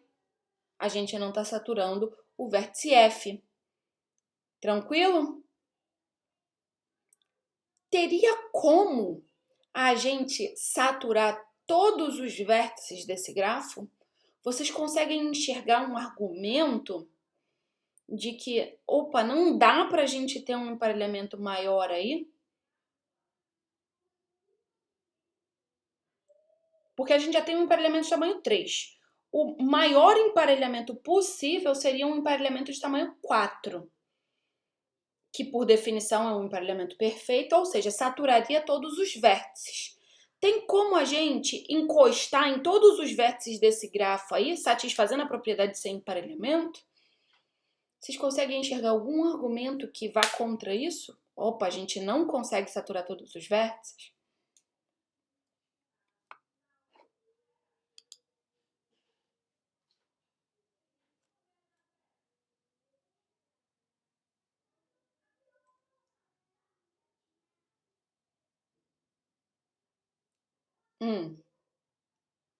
a gente não está saturando o vértice F. Tranquilo? Teria como a gente saturar todos os vértices desse grafo? Vocês conseguem enxergar um argumento de que, opa, não dá para a gente ter um emparelhamento maior aí? Porque a gente já tem um emparelhamento de tamanho 3. O maior emparelhamento possível seria um emparelhamento de tamanho 4, que por definição é um emparelhamento perfeito, ou seja, saturaria todos os vértices. Tem como a gente encostar em todos os vértices desse grafo aí, satisfazendo a propriedade de ser emparelhamento? Vocês conseguem enxergar algum argumento que vá contra isso? Opa, a gente não consegue saturar todos os vértices?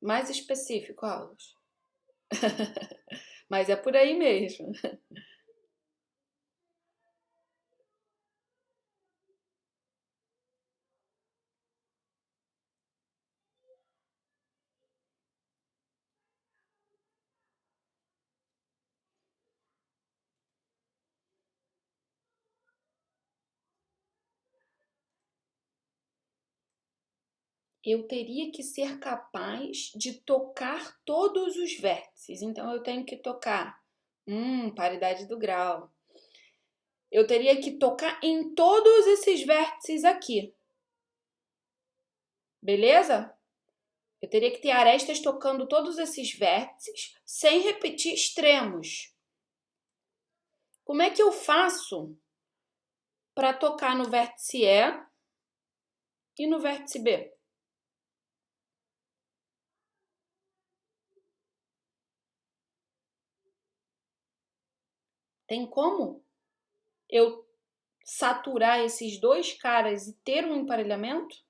Mais específico, Aulas. Mas é por aí mesmo. eu teria que ser capaz de tocar todos os vértices. Então, eu tenho que tocar, paridade do grau. Eu teria que tocar em todos esses vértices aqui. Beleza? Eu teria que ter arestas tocando todos esses vértices sem repetir extremos. Como é que eu faço para tocar no vértice E e no vértice B? Tem como eu saturar esses dois caras e ter um emparelhamento?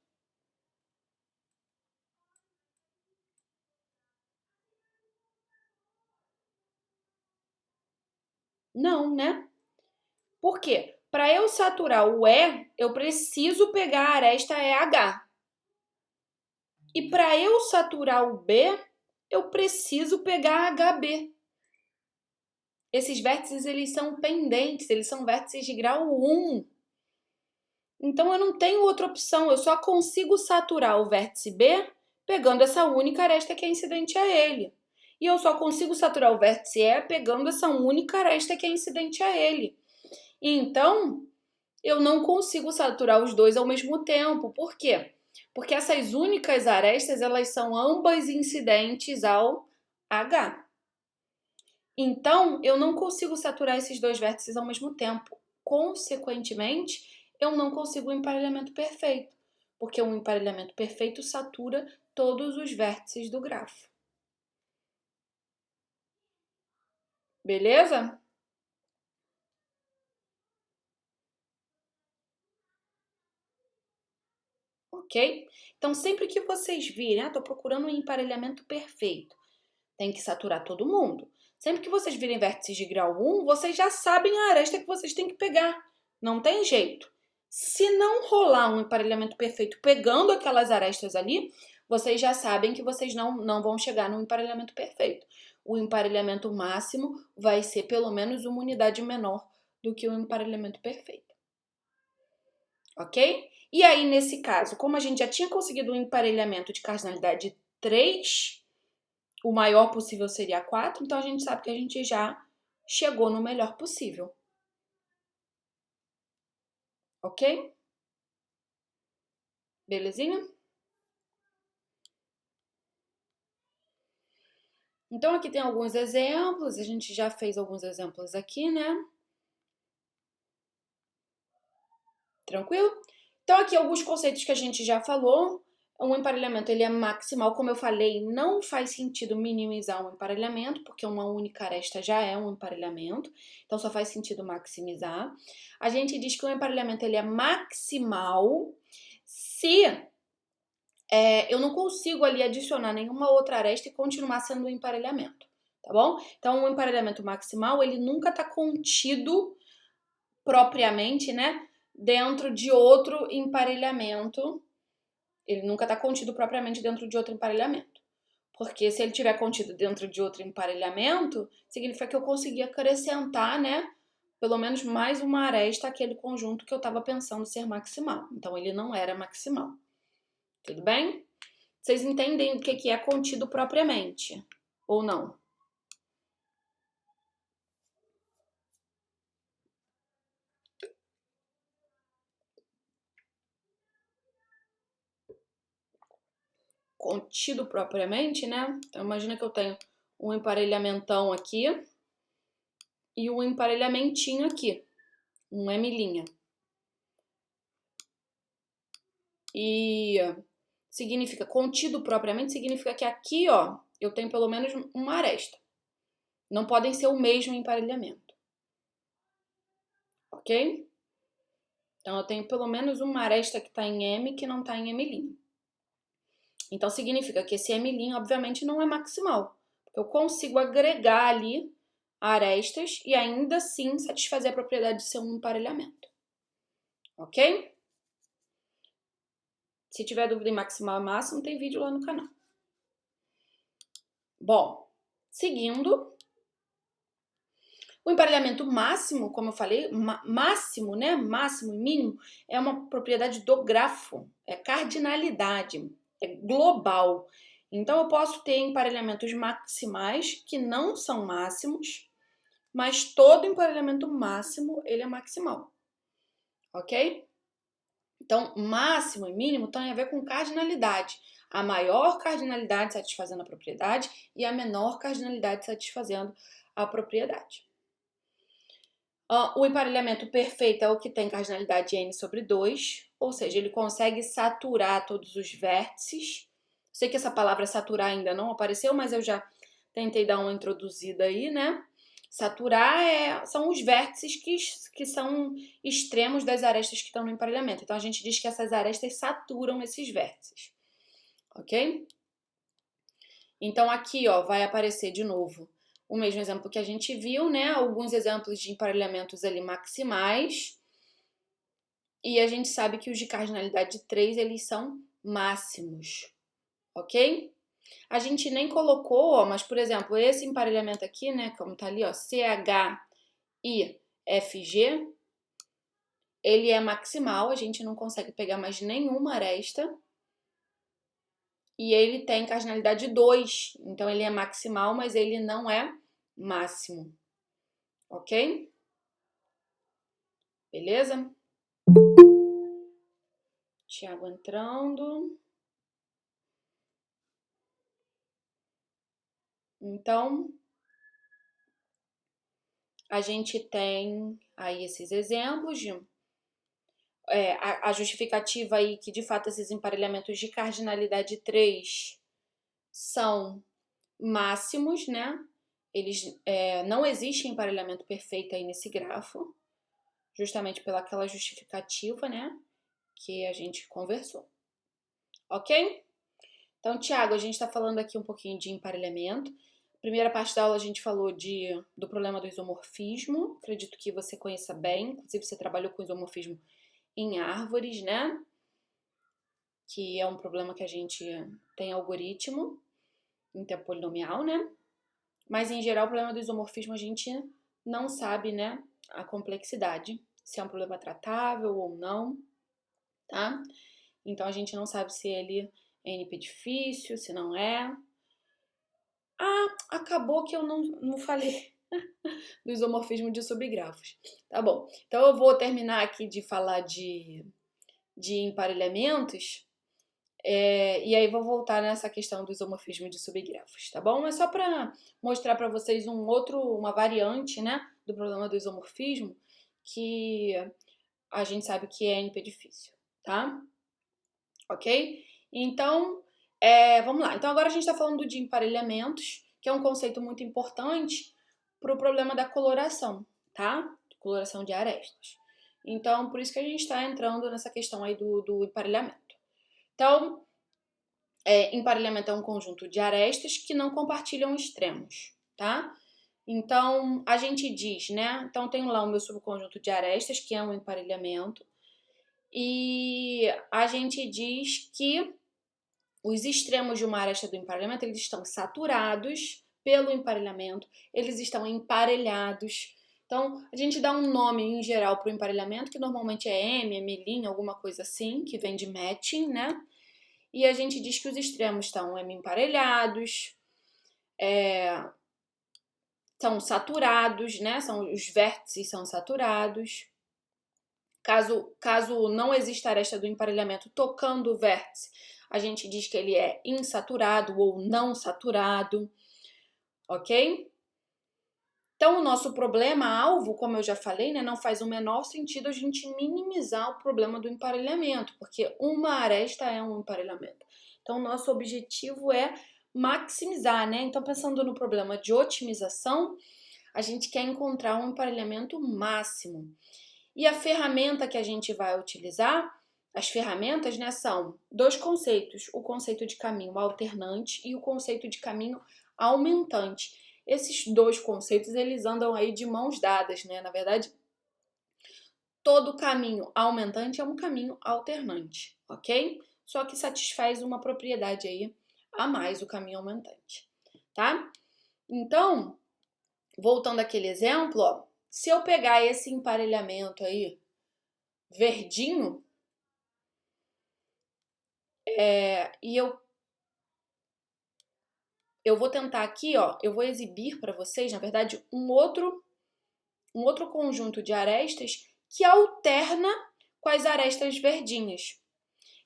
Não, né? Por quê? Para eu saturar o E, eu preciso pegar a aresta EH. E para eu saturar o B, eu preciso pegar HB. Esses vértices, eles são pendentes, eles são vértices de grau 1. Então, eu não tenho outra opção, eu só consigo saturar o vértice B pegando essa única aresta que é incidente a ele. E eu só consigo saturar o vértice E pegando essa única aresta que é incidente a ele. Então, eu não consigo saturar os dois ao mesmo tempo. Por quê? Porque essas únicas arestas, elas são ambas incidentes ao H. Então, eu não consigo saturar esses dois vértices ao mesmo tempo. Consequentemente, eu não consigo um emparelhamento perfeito, porque um emparelhamento perfeito satura todos os vértices do grafo. Beleza? Ok? Então, sempre que vocês virem, estou procurando um emparelhamento perfeito, tem que saturar todo mundo. Sempre que vocês virem vértices de grau 1, vocês já sabem a aresta que vocês têm que pegar. Não tem jeito. Se não rolar um emparelhamento perfeito pegando aquelas arestas ali, vocês já sabem que vocês não vão chegar no emparelhamento perfeito. O emparelhamento máximo vai ser pelo menos uma unidade menor do que o emparelhamento perfeito. Ok? E aí, nesse caso, como a gente já tinha conseguido um emparelhamento de cardinalidade 3, o maior possível seria 4, então a gente sabe que a gente já chegou no melhor possível. Ok? Belezinha? Então, aqui tem alguns exemplos, a gente já fez alguns exemplos aqui, né? Tranquilo? Então, aqui alguns conceitos que a gente já falou. Um emparelhamento, ele é maximal, como eu falei, não faz sentido minimizar um emparelhamento, porque uma única aresta já é um emparelhamento, então só faz sentido maximizar. A gente diz que o emparelhamento, ele é maximal se eu não consigo ali adicionar nenhuma outra aresta e continuar sendo um emparelhamento, tá bom? Então, o emparelhamento maximal, ele nunca está contido propriamente, né, dentro de outro emparelhamento. Ele nunca está contido propriamente dentro de outro emparelhamento. Porque se ele tiver contido dentro de outro emparelhamento, significa que eu consegui acrescentar, né, pelo menos mais uma aresta àquele conjunto que eu estava pensando ser maximal. Então, ele não era maximal. Tudo bem? Vocês entendem o que é contido propriamente, ou não? Contido propriamente, né? Então, imagina que eu tenho um emparelhamentão aqui e um emparelhamentinho aqui, um M'. E significa, contido propriamente, significa que aqui, ó, eu tenho pelo menos uma aresta. Não podem ser o mesmo emparelhamento. Ok? Então, eu tenho pelo menos uma aresta que está em M que não está em M'. Então, significa que esse M', obviamente, não é maximal. Eu consigo agregar ali arestas e ainda assim satisfazer a propriedade de ser um emparelhamento. Ok? Se tiver dúvida em maximal e máximo, tem vídeo lá no canal. Bom, seguindo, o emparelhamento máximo, como eu falei, máximo, né? Máximo e mínimo é uma propriedade do grafo, é cardinalidade. é global. Então, eu posso ter emparelhamentos maximais que não são máximos, mas todo emparelhamento máximo, ele é maximal, ok? Então, máximo e mínimo tem a ver com cardinalidade. A maior cardinalidade satisfazendo a propriedade e a menor cardinalidade satisfazendo a propriedade. O emparelhamento perfeito é o que tem cardinalidade n sobre 2, ou seja, ele consegue saturar todos os vértices. Sei que essa palavra saturar ainda não apareceu, mas eu já tentei dar uma introduzida aí, né? Saturar são os vértices que são extremos das arestas que estão no emparelhamento. Então, a gente diz que essas arestas saturam esses vértices, ok? Então, aqui, ó, vai aparecer de novo o mesmo exemplo que a gente viu, né? Alguns exemplos de emparelhamentos ali maximais. E a gente sabe que os de cardinalidade 3, eles são máximos, ok? A gente nem colocou, ó, mas, por exemplo, esse emparelhamento aqui, né, como tá ali, ó, CH e FG, ele é maximal, a gente não consegue pegar mais nenhuma aresta. E ele tem cardinalidade 2, então ele é maximal, mas ele não é máximo, ok? Beleza? Tiago entrando. Então, a gente tem aí esses exemplos de a justificativa aí que de fato esses emparelhamentos de cardinalidade 3 são máximos, né? Eles não existe emparelhamento perfeito aí nesse grafo, justamente pelaquela justificativa, né? Que a gente conversou. Ok? Então, Tiago, a gente está falando aqui um pouquinho de emparelhamento. Primeira parte da aula a gente falou do problema do isomorfismo. Acredito que você conheça bem. Inclusive, você trabalhou com isomorfismo em árvores, né? Que é um problema que a gente tem algoritmo em tempo polinomial, né? Mas, em geral, o problema do isomorfismo a gente não sabe, né? A complexidade. Se é um problema tratável ou não, tá? Então, a gente não sabe se ele é NP difícil, se não é. Acabou que eu não falei do isomorfismo de subgrafos. Tá bom. Então, eu vou terminar aqui de falar de emparelhamentos. E aí vou voltar nessa questão do isomorfismo de subgrafos, tá bom? É só para mostrar para vocês uma variante, né, do problema do isomorfismo, que a gente sabe que é NP difícil, tá? Ok? Então, vamos lá. Então, agora a gente está falando de emparelhamentos, que é um conceito muito importante para o problema da coloração, tá? Coloração de arestas. Então, por isso que a gente está entrando nessa questão aí do emparelhamento. Então, emparelhamento é um conjunto de arestas que não compartilham extremos, tá? Então, a gente diz, né? Então, tenho lá o meu subconjunto de arestas, que é um emparelhamento, e a gente diz que os extremos de uma aresta do emparelhamento, eles estão saturados pelo emparelhamento, eles estão emparelhados. Então, a gente dá um nome em geral para o emparelhamento, que normalmente é M, melinha, alguma coisa assim, que vem de matching, né? E a gente diz que os extremos estão emparelhados, são saturados, né? Os vértices são saturados. Caso não exista aresta do emparelhamento tocando o vértice, a gente diz que ele é insaturado ou não saturado, ok? Então, o nosso problema-alvo, como eu já falei, né, não faz o menor sentido a gente minimizar o problema do emparelhamento, porque uma aresta é um emparelhamento. Então, o nosso objetivo é maximizar, né? Então, pensando no problema de otimização, a gente quer encontrar um emparelhamento máximo. E a ferramenta que a gente vai utilizar, as ferramentas, né, são dois conceitos, o conceito de caminho alternante e o conceito de caminho aumentante. Esses dois conceitos, eles andam aí de mãos dadas, né? Na verdade, todo caminho aumentante é um caminho alternante, ok? Só que satisfaz uma propriedade aí a mais o caminho aumentante, tá? Então, voltando àquele exemplo, ó, se eu pegar esse emparelhamento aí verdinho, E eu vou tentar aqui, ó, eu vou exibir para vocês, na verdade, um outro conjunto de arestas que alterna com as arestas verdinhas.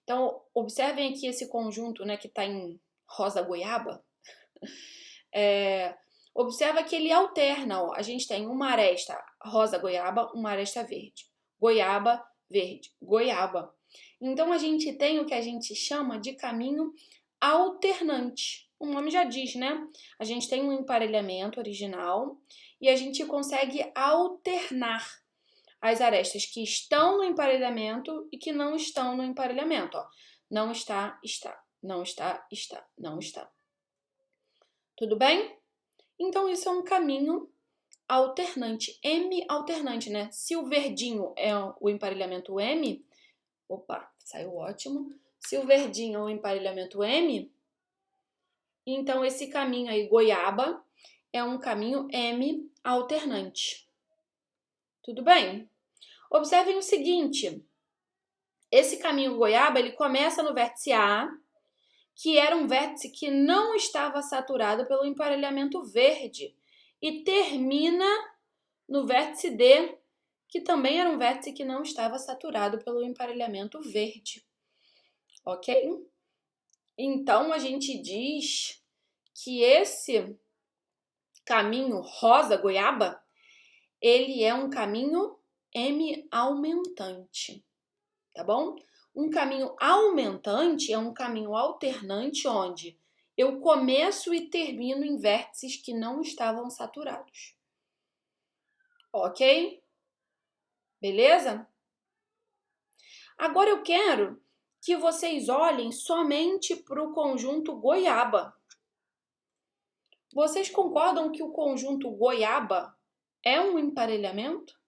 Então, observem aqui esse conjunto, né, que está em rosa goiaba. Observa que ele alterna, ó. A gente tem uma aresta rosa goiaba, uma aresta verde. Goiaba, verde, goiaba. Então, a gente tem o que a gente chama de caminho alternante. O nome já diz, né? A gente tem um emparelhamento original e a gente consegue alternar as arestas que estão no emparelhamento e que não estão no emparelhamento, ó. Não está, está. Não está, está. Não está. Tudo bem? Então, isso é um caminho alternante. M alternante, né? Se o verdinho é o emparelhamento M... Opa, saiu ótimo. Se o verdinho é o emparelhamento M, então esse caminho aí, goiaba, é um caminho M alternante. Tudo bem? Observem o seguinte. Esse caminho goiaba, ele começa no vértice A, que era um vértice que não estava saturado pelo emparelhamento verde, e termina no vértice D, que também era um vértice que não estava saturado pelo emparelhamento verde. Ok? Então, a gente diz que esse caminho rosa-goiaba, ele é um caminho M aumentante, tá bom? Um caminho aumentante é um caminho alternante onde eu começo e termino em vértices que não estavam saturados. Ok? Beleza? Agora eu quero que vocês olhem somente para o conjunto goiaba. Vocês concordam que o conjunto goiaba é um emparelhamento?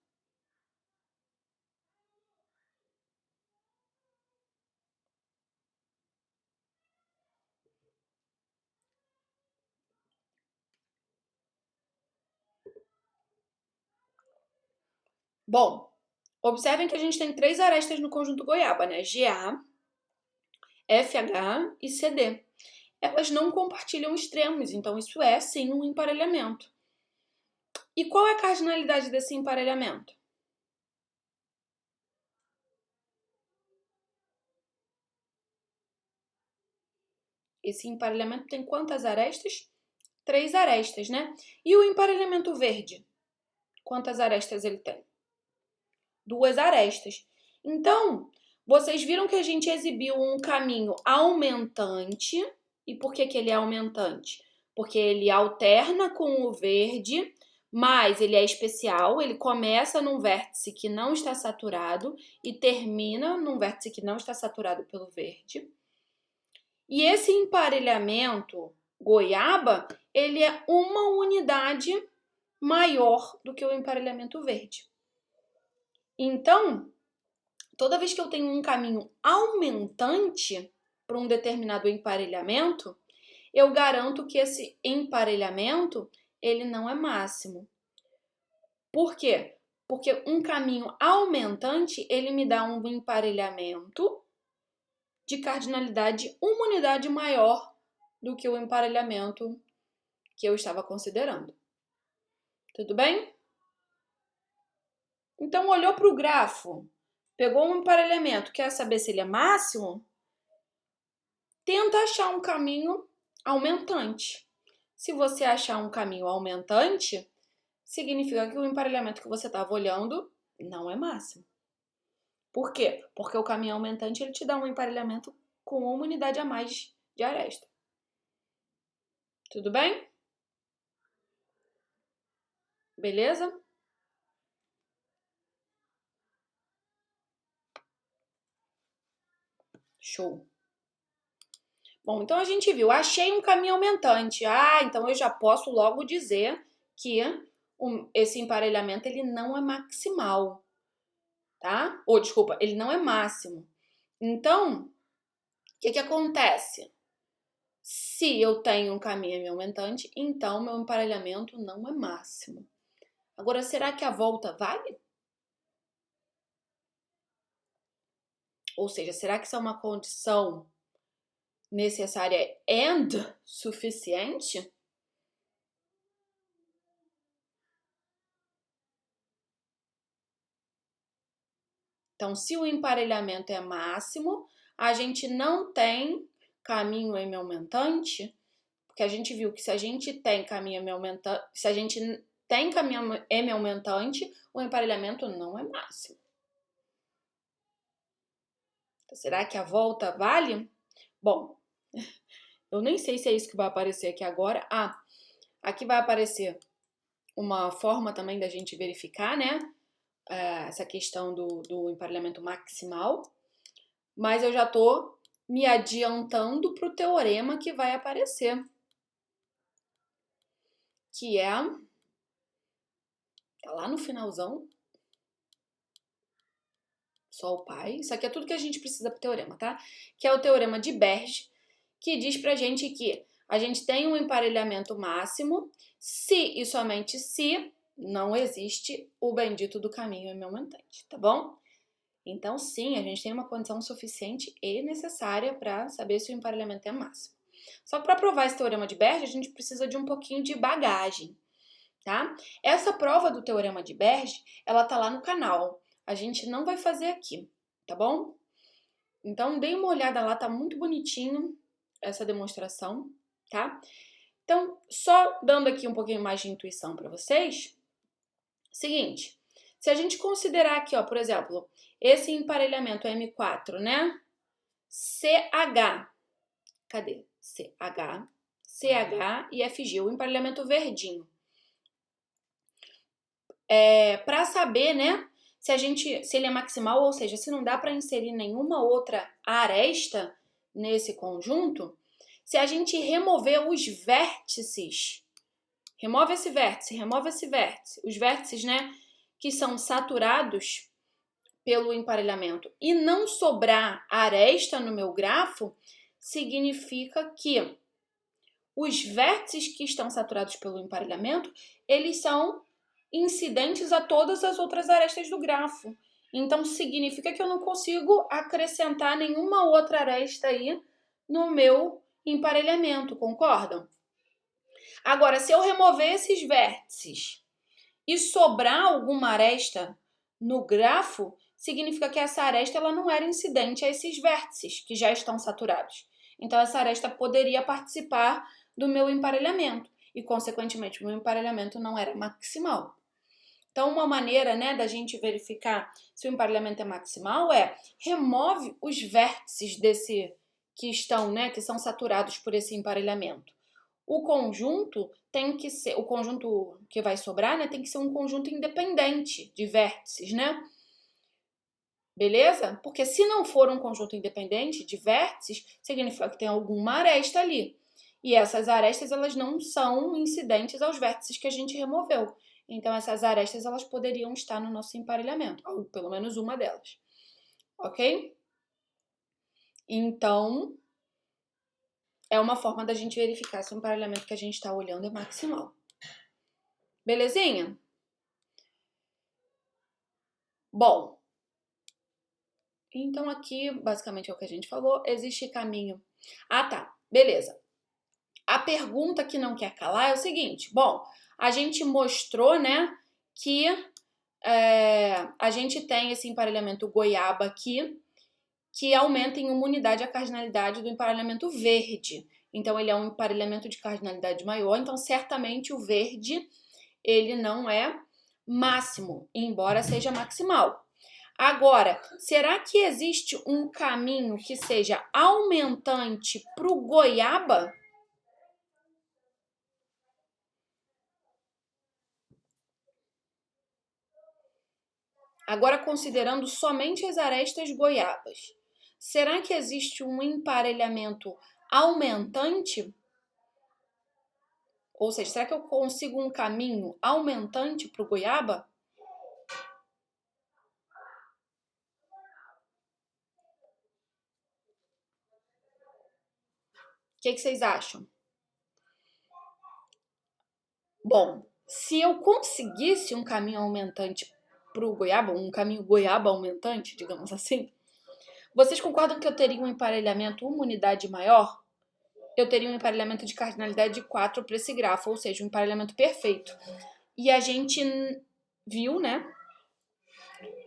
Bom, observem que a gente tem 3 arestas no conjunto goiaba, né? GA, FH e CD. Elas não compartilham extremos, então isso é sim um emparelhamento. E qual é a cardinalidade desse emparelhamento? Esse emparelhamento tem quantas arestas? 3 arestas, né? E o emparelhamento verde? Quantas arestas ele tem? 2 arestas. Então, vocês viram que a gente exibiu um caminho aumentante. E por que ele é aumentante? Porque ele alterna com o verde, mas ele é especial. Ele começa num vértice que não está saturado e termina num vértice que não está saturado pelo verde. E esse emparelhamento goiaba, ele é uma unidade maior do que o emparelhamento verde. Então, toda vez que eu tenho um caminho aumentante para um determinado emparelhamento, eu garanto que esse emparelhamento ele não é máximo. Por quê? Porque um caminho aumentante ele me dá um emparelhamento de cardinalidade uma unidade maior do que o emparelhamento que eu estava considerando. Tudo bem? Então, olhou para o grafo, pegou um emparelhamento, quer saber se ele é máximo? Tenta achar um caminho aumentante. Se você achar um caminho aumentante, significa que o emparelhamento que você estava olhando não é máximo. Por quê? Porque o caminho aumentante ele te dá um emparelhamento com uma unidade a mais de aresta. Tudo bem? Beleza? Show. Bom, então a gente viu, achei um caminho aumentante. Então eu já posso logo dizer que esse emparelhamento ele não é maximal, tá? Ou desculpa, ele não é máximo. Então, o que acontece? Se eu tenho um caminho aumentante, então meu emparelhamento não é máximo. Agora, será que a volta vale? Ou seja, será que isso é uma condição necessária é and suficiente? Então, se o emparelhamento é máximo, a gente não tem caminho M aumentante, porque a gente viu que se a gente tem caminho M aumentante, se a gente tem caminho M aumentante, o emparelhamento não é máximo. Então, será que a volta vale? Bom, eu nem sei se é isso que vai aparecer aqui agora. Ah, aqui vai aparecer uma forma também da gente verificar, né? Essa questão do emparelhamento maximal. Mas eu já tô me adiantando para o teorema que vai aparecer. Que é... Tá lá no finalzão. Só o pai. Isso aqui é tudo que a gente precisa para o teorema, tá? Que é o teorema de Berge, que diz pra gente que a gente tem um emparelhamento máximo se e somente se não existe o bendito do caminho M aumentante, tá bom? Então, sim, a gente tem uma condição suficiente e necessária para saber se o emparelhamento é máximo. Só que para provar esse teorema de Berge, a gente precisa de um pouquinho de bagagem, tá? Essa prova do teorema de Berge, ela tá lá no canal. A gente não vai fazer aqui, tá bom? Então, dê uma olhada lá, tá muito bonitinho essa demonstração, tá? Então, só dando aqui um pouquinho mais de intuição para vocês. Seguinte, se a gente considerar aqui, ó, por exemplo, esse emparelhamento M4, né? CH, cadê? CH, CH e FG, o emparelhamento verdinho. Para saber, né, se ele é maximal, ou seja, se não dá para inserir nenhuma outra aresta nesse conjunto, se a gente remover os vértices, remove esse vértice, os vértices, né, que são saturados pelo emparelhamento e não sobrar aresta no meu grafo, significa que os vértices que estão saturados pelo emparelhamento, eles são incidentes a todas as outras arestas do grafo. Então, significa que eu não consigo acrescentar nenhuma outra aresta aí no meu emparelhamento, concordam? Agora, se eu remover esses vértices e sobrar alguma aresta no grafo, significa que essa aresta ela não era incidente a esses vértices que já estão saturados. Então, essa aresta poderia participar do meu emparelhamento e, consequentemente, o meu emparelhamento não era maximal. Então, uma maneira, né, da gente verificar se o emparelhamento é maximal é remove os vértices que estão, né, que são saturados por esse emparelhamento. O conjunto tem que ser, o conjunto que vai sobrar, né, tem que ser um conjunto independente de vértices, né? Beleza? Porque se não for um conjunto independente de vértices, significa que tem alguma aresta ali. E essas arestas, elas não são incidentes aos vértices que a gente removeu. Então, essas arestas, elas poderiam estar no nosso emparelhamento, ou pelo menos uma delas. Ok? Então, é uma forma da gente verificar se o emparelhamento que a gente está olhando é maximal. Belezinha? Bom, então aqui, basicamente é o que a gente falou, existe caminho. Ah, tá, beleza. A pergunta que não quer calar é o seguinte, bom, a gente mostrou, né, que a gente tem esse emparelhamento goiaba aqui, que aumenta em uma unidade a cardinalidade do emparelhamento verde. Então, ele é um emparelhamento de cardinalidade maior, então, certamente, o verde, ele não é máximo, embora seja maximal. Agora, será que existe um caminho que seja aumentante para o goiaba? Agora, considerando somente as arestas goiabas, será que existe um emparelhamento aumentante? Ou seja, será que eu consigo um caminho aumentante para o goiaba? O que vocês acham? Bom, se eu conseguisse um caminho aumentante para o goiaba, um caminho goiaba aumentante, digamos assim, vocês concordam que eu teria um emparelhamento uma unidade maior? eu teria um emparelhamento de cardinalidade de 4 para esse grafo, ou seja, um emparelhamento perfeito. E a gente viu, né,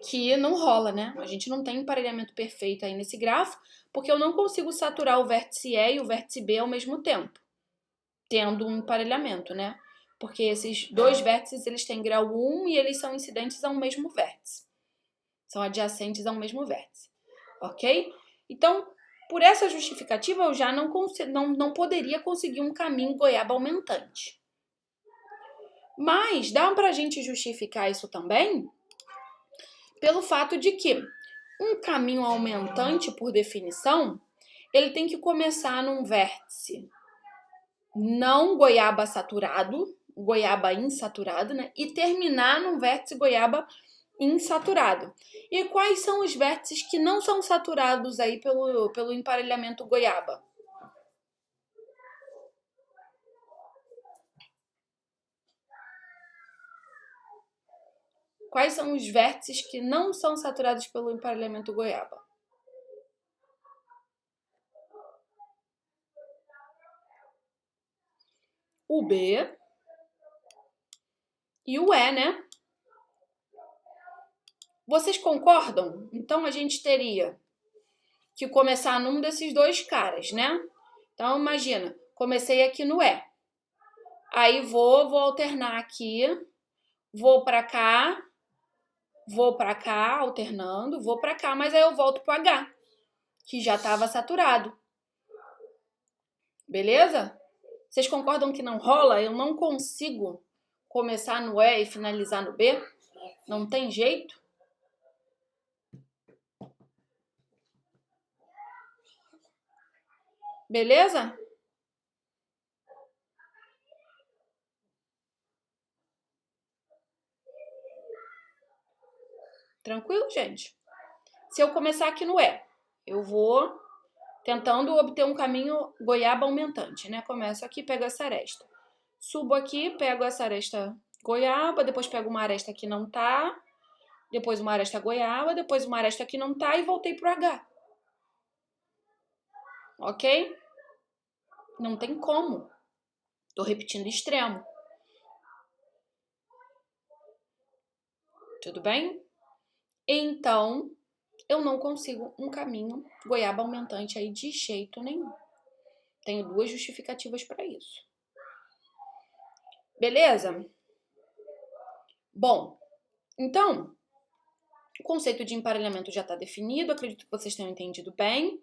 que não rola, né? A gente não tem emparelhamento perfeito aí nesse grafo, porque eu não consigo saturar o vértice E e o vértice B ao mesmo tempo, tendo um emparelhamento, né? Porque esses dois vértices, eles têm grau 1 e eles são incidentes ao mesmo vértice. São adjacentes ao mesmo vértice, ok? Então, por essa justificativa, eu já não poderia conseguir um caminho goiaba aumentante. Mas dá pra gente justificar isso também pelo fato de que um caminho aumentante, por definição, ele tem que começar num vértice não goiaba saturado, goiaba insaturado, né? E terminar num vértice goiaba insaturado. E quais são os vértices que não são saturados aí pelo emparelhamento goiaba? Quais são os vértices que não são saturados pelo emparelhamento goiaba? O B e o E, né? Vocês concordam? Então, a gente teria que começar num desses dois caras, né? Então, imagina, comecei aqui no E. Aí vou alternar aqui, vou para cá, alternando, vou para cá, mas aí eu volto pro H, que já estava saturado. Beleza? Vocês concordam que não rola? Eu não consigo começar no E e finalizar no B? Não tem jeito? Beleza? Tranquilo, gente? Se eu começar aqui no E, eu vou tentando obter um caminho goiaba aumentante, né? Começo aqui, pego essa aresta. Subo aqui, pego essa aresta goiaba, depois pego uma aresta que não tá, depois uma aresta goiaba, depois uma aresta que não tá e voltei pro H. Ok? Não tem como. Tô repetindo extremo. Tudo bem? Então, eu não consigo um caminho goiaba aumentante aí de jeito nenhum. Tenho duas justificativas para isso. Beleza? Bom, então, o conceito de emparelhamento já está definido, acredito que vocês tenham entendido bem.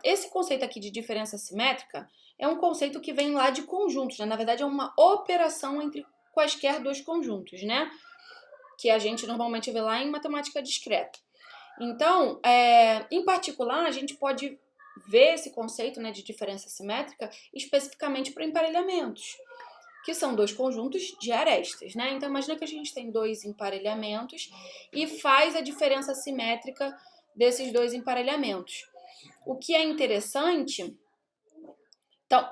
Esse conceito aqui de diferença simétrica é um conceito que vem lá de conjuntos, né? Na verdade, é uma operação entre quaisquer dois conjuntos, né? Que a gente normalmente vê lá em matemática discreta. Então, em particular, a gente pode ver esse conceito, né, de diferença simétrica especificamente para emparelhamentos, que são dois conjuntos de arestas, né? Então, imagina que a gente tem dois emparelhamentos e faz a diferença simétrica desses dois emparelhamentos. O que é interessante... Então,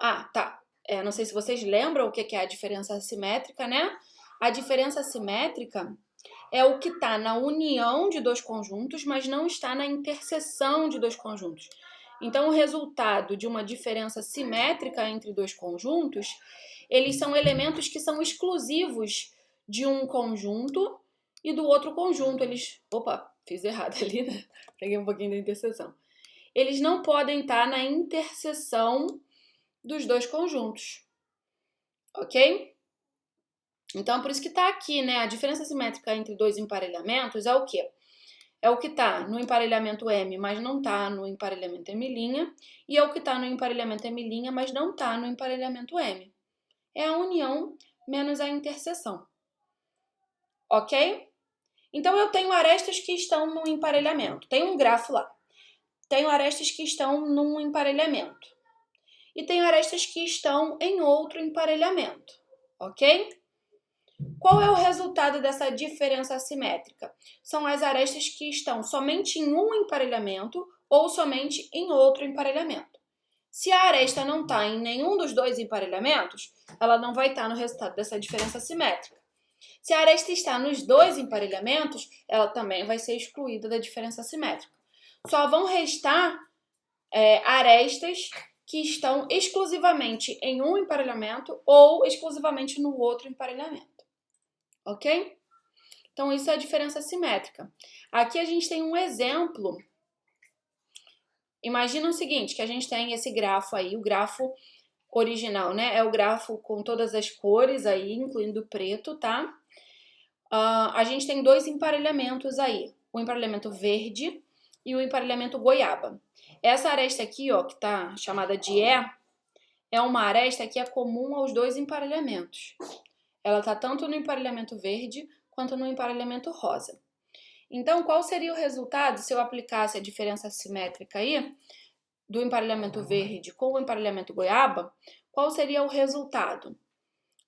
não sei se vocês lembram o que é a diferença simétrica, né? A diferença simétrica é o que está na união de dois conjuntos, mas não está na interseção de dois conjuntos. Então, o resultado de uma diferença simétrica entre dois conjuntos, eles são elementos que são exclusivos de um conjunto e do outro conjunto. Opa, fiz errado ali, né? Peguei um pouquinho da interseção. Eles não podem estar na interseção dos dois conjuntos, ok? Então, por isso que está aqui, né? A diferença simétrica entre dois emparelhamentos é o quê? É o que está no emparelhamento M, mas não está no emparelhamento M', e é o que está no emparelhamento M', mas não está no emparelhamento M. É a união menos a interseção. Ok? Então, eu tenho arestas que estão no emparelhamento. Tem um grafo lá. Tenho arestas que estão num emparelhamento. E tenho arestas que estão em outro emparelhamento. Ok? Qual é o resultado dessa diferença assimétrica? São as arestas que estão somente em um emparelhamento ou somente em outro emparelhamento. Se a aresta não está em nenhum dos dois emparelhamentos, ela não vai estar no resultado dessa diferença assimétrica. Se a aresta está nos dois emparelhamentos, ela também vai ser excluída da diferença assimétrica. Só vão restar arestas que estão exclusivamente em um emparelhamento ou exclusivamente no outro emparelhamento, ok? Então, isso é a diferença simétrica. Aqui a gente tem um exemplo. Imagina o seguinte, que a gente tem esse grafo aí, o grafo original, né? É o grafo com todas as cores aí, incluindo o preto, tá? A gente tem dois emparelhamentos aí, o emparelhamento verde e o emparelhamento goiaba. Essa aresta aqui, ó, que tá chamada de é uma aresta que é comum aos dois emparelhamentos. Ela tá tanto no emparelhamento verde quanto no emparelhamento rosa. Então, qual seria o resultado se eu aplicasse a diferença simétrica aí do emparelhamento verde com o emparelhamento goiaba? Qual seria o resultado?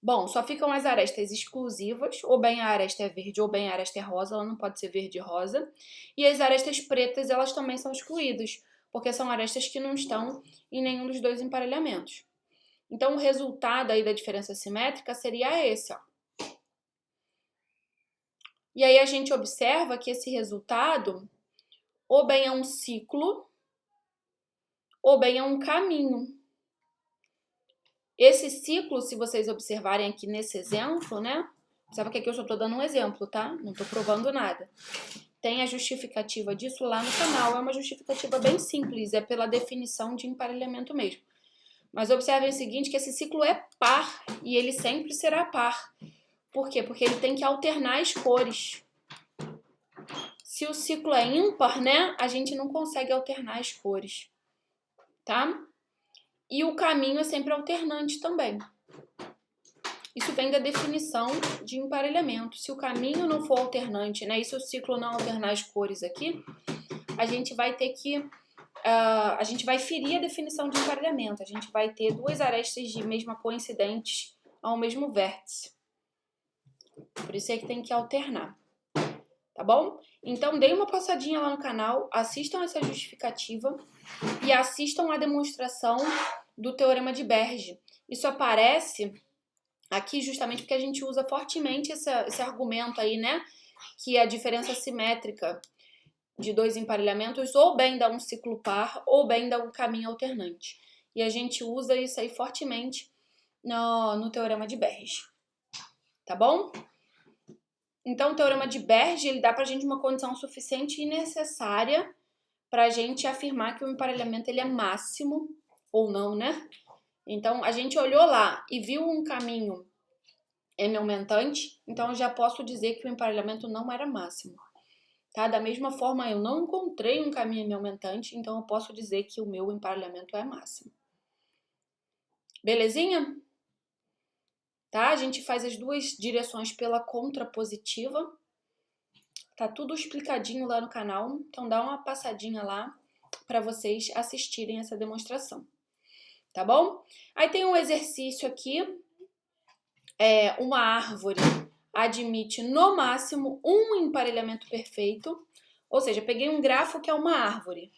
Bom, só ficam as arestas exclusivas, ou bem a aresta é verde ou bem a aresta é rosa, ela não pode ser verde e rosa. E as arestas pretas, elas também são excluídas, porque são arestas que não estão em nenhum dos dois emparelhamentos. Então, o resultado aí da diferença simétrica seria esse, ó. E aí a gente observa que esse resultado ou bem é um ciclo, ou bem é um caminho. Esse ciclo, se vocês observarem aqui nesse exemplo, né? Observa que aqui eu só estou dando um exemplo, tá? Não estou provando nada. Tem a justificativa disso lá no canal. É uma justificativa bem simples, é pela definição de emparelhamento mesmo. Mas observem o seguinte, que esse ciclo é par e ele sempre será par. Por quê? Porque ele tem que alternar as cores. Se o ciclo é ímpar, né, a gente não consegue alternar as cores, tá? E o caminho é sempre alternante também. Isso vem da definição de emparelhamento. Se o caminho não for alternante, né, e se o ciclo não alternar as cores aqui, a gente vai ter que... a gente vai ferir a definição de emparelhamento. A gente vai ter duas arestas de mesma coincidentes ao mesmo vértice. Por isso é que tem que alternar. Tá bom? Então, deem uma passadinha lá no canal, assistam essa justificativa e assistam a demonstração do Teorema de Berge. Isso aparece aqui justamente porque a gente usa fortemente esse argumento aí, né? Que a diferença simétrica de dois emparelhamentos ou bem dá um ciclo par ou bem dá um caminho alternante. E a gente usa isso aí fortemente no Teorema de Berge. Tá bom? Então, o Teorema de Berge, ele dá pra gente uma condição suficiente e necessária pra gente afirmar que o emparelhamento ele é máximo, ou não, né? Então, a gente olhou lá e viu um caminho M aumentante, então eu já posso dizer que o emparelhamento não era máximo. Tá? Da mesma forma, eu não encontrei um caminho M aumentante, então eu posso dizer que o meu emparelhamento é máximo. Belezinha? Tá? A gente faz as duas direções pela contrapositiva. Tá tudo explicadinho lá no canal, então dá uma passadinha lá para vocês assistirem essa demonstração. Tá bom? Aí tem um exercício aqui. Uma árvore admite no máximo um emparelhamento perfeito. Ou seja, peguei um grafo que é uma árvore.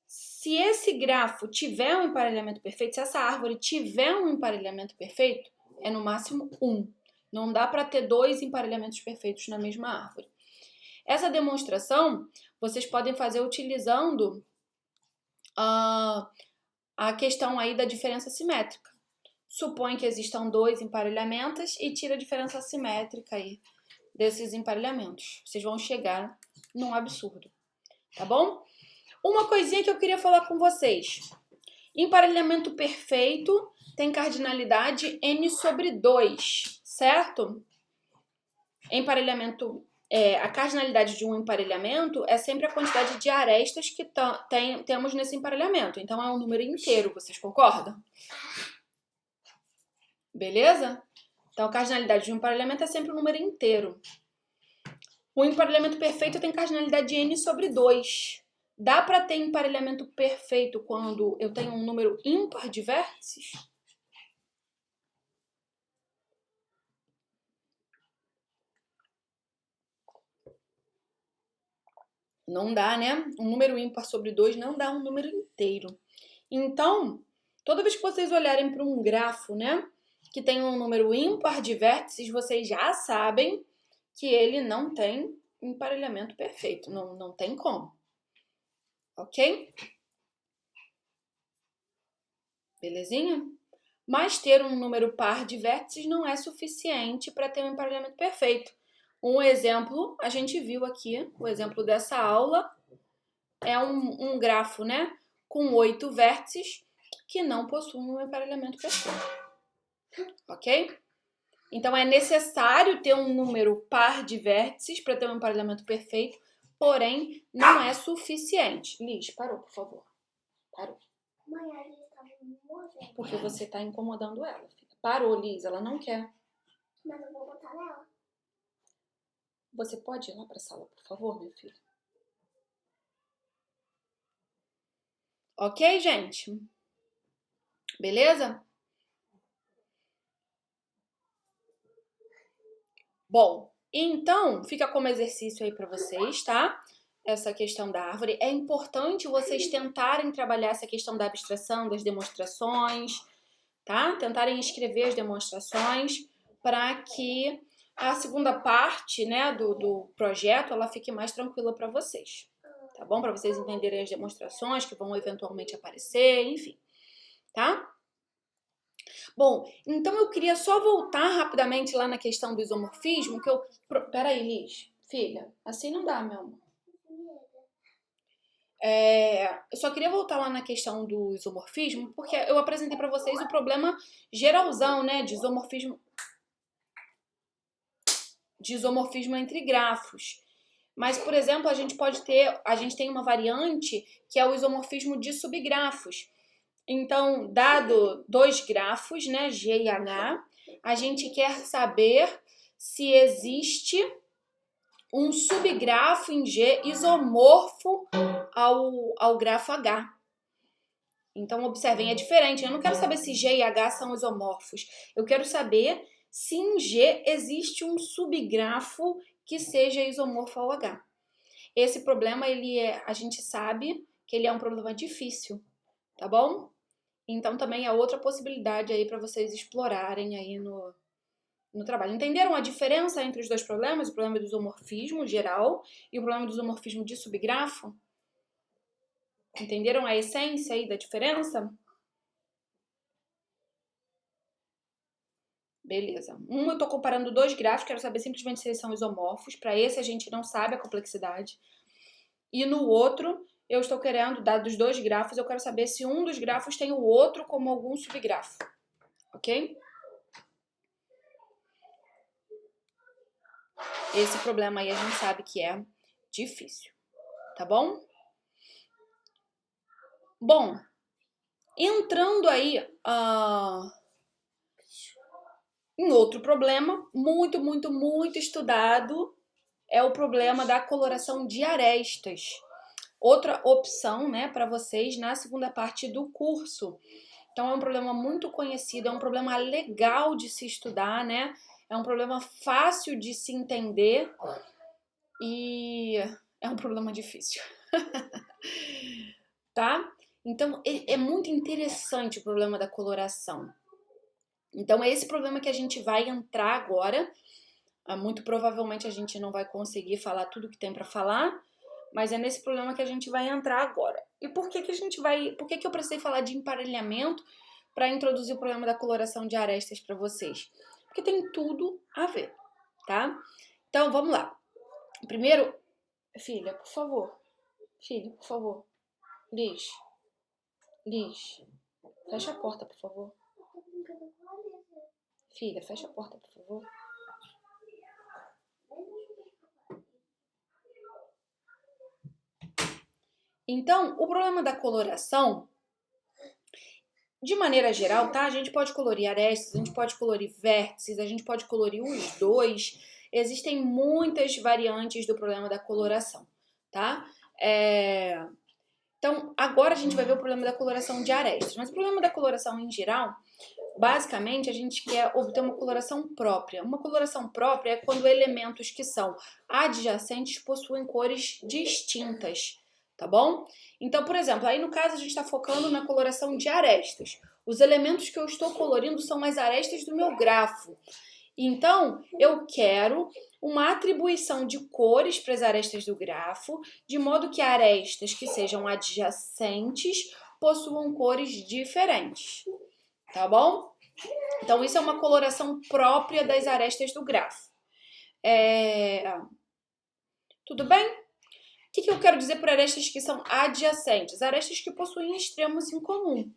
Se esse grafo tiver um emparelhamento perfeito, se essa árvore tiver um emparelhamento perfeito, é no máximo um. Não dá para ter dois emparelhamentos perfeitos na mesma árvore. Essa demonstração vocês podem fazer utilizando a questão aí da diferença simétrica. Supõe que existam dois emparelhamentos e tira a diferença simétrica aí desses emparelhamentos. Vocês vão chegar num absurdo, tá bom? Uma coisinha que eu queria falar com vocês. Emparelhamento perfeito tem cardinalidade n sobre 2, certo? A cardinalidade de um emparelhamento é sempre a quantidade de arestas que temos nesse emparelhamento. Então, é um número inteiro, vocês concordam? Beleza? Então, a cardinalidade de um emparelhamento é sempre um número inteiro. O emparelhamento perfeito tem cardinalidade de n sobre 2. Dá para ter emparelhamento perfeito quando eu tenho um número ímpar de vértices? Não dá, né? Um número ímpar sobre 2 não dá um número inteiro. Então, toda vez que vocês olharem para um grafo, né, que tem um número ímpar de vértices, vocês já sabem que ele não tem emparelhamento perfeito. Não tem como. Ok? Belezinha? Mas ter um número par de vértices não é suficiente para ter um emparelhamento perfeito. Um exemplo, a gente viu aqui, o exemplo dessa aula é um grafo, né, com 8 vértices que não possuem um emparelhamento perfeito, ok? Então, é necessário ter um número par de vértices para ter um emparelhamento perfeito, porém, não é suficiente. Liz, parou, por favor. Parou. Mãe, a Liz tá me mordendo. Porque você está incomodando ela, filha. Parou, Liz, ela não quer. Mas eu vou botar nela. Você pode ir lá para a sala, por favor, meu filho? Ok, gente? Beleza? Bom, então fica como exercício aí para vocês, tá? Essa questão da árvore. É importante vocês tentarem trabalhar essa questão da abstração, das demonstrações, tá? Tentarem escrever as demonstrações para que a segunda parte, né, do projeto, ela fique mais tranquila para vocês, tá bom? Para vocês entenderem as demonstrações que vão eventualmente aparecer, enfim, tá? Bom, então eu queria só voltar rapidamente lá na questão do isomorfismo, que eu... Peraí, Liz. Filha, assim não dá, meu amor. Eu só queria voltar lá na questão do isomorfismo, porque eu apresentei para vocês o problema geralzão, né, de isomorfismo entre grafos. Mas, por exemplo, a gente tem uma variante que é o isomorfismo de subgrafos. Então, dado dois grafos, né, G e H, a gente quer saber se existe um subgrafo em G isomorfo ao grafo H. Então, observem, é diferente. Eu não quero saber se G e H são isomorfos. Eu quero saber se em G existe um subgrafo que seja isomorfo ao H. Esse problema, a gente sabe que ele é um problema difícil, tá bom? Então, também é outra possibilidade aí para vocês explorarem aí no trabalho. Entenderam a diferença entre os dois problemas? O problema do isomorfismo geral e o problema do isomorfismo de subgrafo? Entenderam a essência aí da diferença? Beleza. Eu tô comparando dois gráficos, quero saber simplesmente se eles são isomorfos. Para esse, a gente não sabe a complexidade. E no outro, eu estou querendo, dados os dois grafos, eu quero saber se um dos grafos tem o outro como algum subgrafo. Ok? Esse problema aí a gente sabe que é difícil. Tá bom? Bom, entrando aí em outro problema, muito estudado, é o problema da coloração de arestas. Outra opção, né, para vocês na segunda parte do curso. Então, é um problema muito conhecido, é um problema legal de se estudar, né? É um problema fácil de se entender e é um problema difícil. Tá? Então, é muito interessante o problema da coloração. Então, é esse problema que a gente vai entrar agora. Muito provavelmente a gente não vai conseguir falar tudo que tem para falar, mas é nesse problema que a gente vai entrar agora. E por que eu precisei falar de emparelhamento para introduzir o problema da coloração de arestas para vocês? Porque tem tudo a ver, tá? Então, vamos lá. Primeiro, filha, por favor. Filha, por favor. Liz, fecha a porta, por favor. Filha, fecha a porta, por favor. Então, o problema da coloração, de maneira geral, tá? A gente pode colorir arestas, a gente pode colorir vértices, a gente pode colorir os dois. Existem muitas variantes do problema da coloração, tá? Então, agora a gente vai ver o problema da coloração de arestas. Mas o problema da coloração em geral, basicamente, a gente quer obter uma coloração própria. Uma coloração própria é quando elementos que são adjacentes possuem cores distintas, tá bom? Então, por exemplo, aí no caso a gente está focando na coloração de arestas. Os elementos que eu estou colorindo são as arestas do meu grafo. Então, eu quero uma atribuição de cores para as arestas do grafo, de modo que arestas que sejam adjacentes possuam cores diferentes, tá bom? Então, isso é uma coloração própria das arestas do grafo. Tudo bem? O que eu quero dizer por arestas que são adjacentes? Arestas que possuem extremos em comum.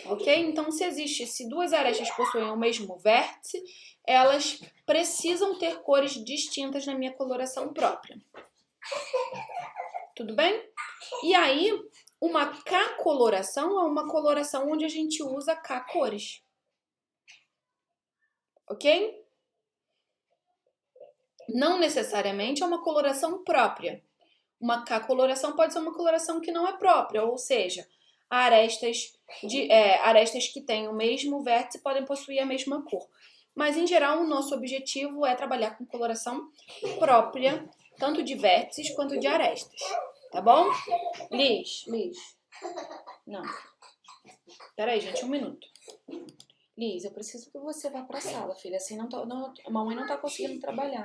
Ok? Então, se duas arestas possuem o mesmo vértice, elas precisam ter cores distintas na minha coloração própria. Tudo bem? E aí, uma K-coloração é uma coloração onde a gente usa K-cores. Ok? Não necessariamente é uma coloração própria. Uma K-coloração pode ser uma coloração que não é própria, ou seja, arestas que têm o mesmo vértice podem possuir a mesma cor. Mas, em geral, o nosso objetivo é trabalhar com coloração própria, tanto de vértices quanto de arestas. Tá bom? Liz. Não. Peraí, gente, 1 minuto. Liz, eu preciso que você vá pra sala, filha. Assim a mamãe não tá conseguindo trabalhar.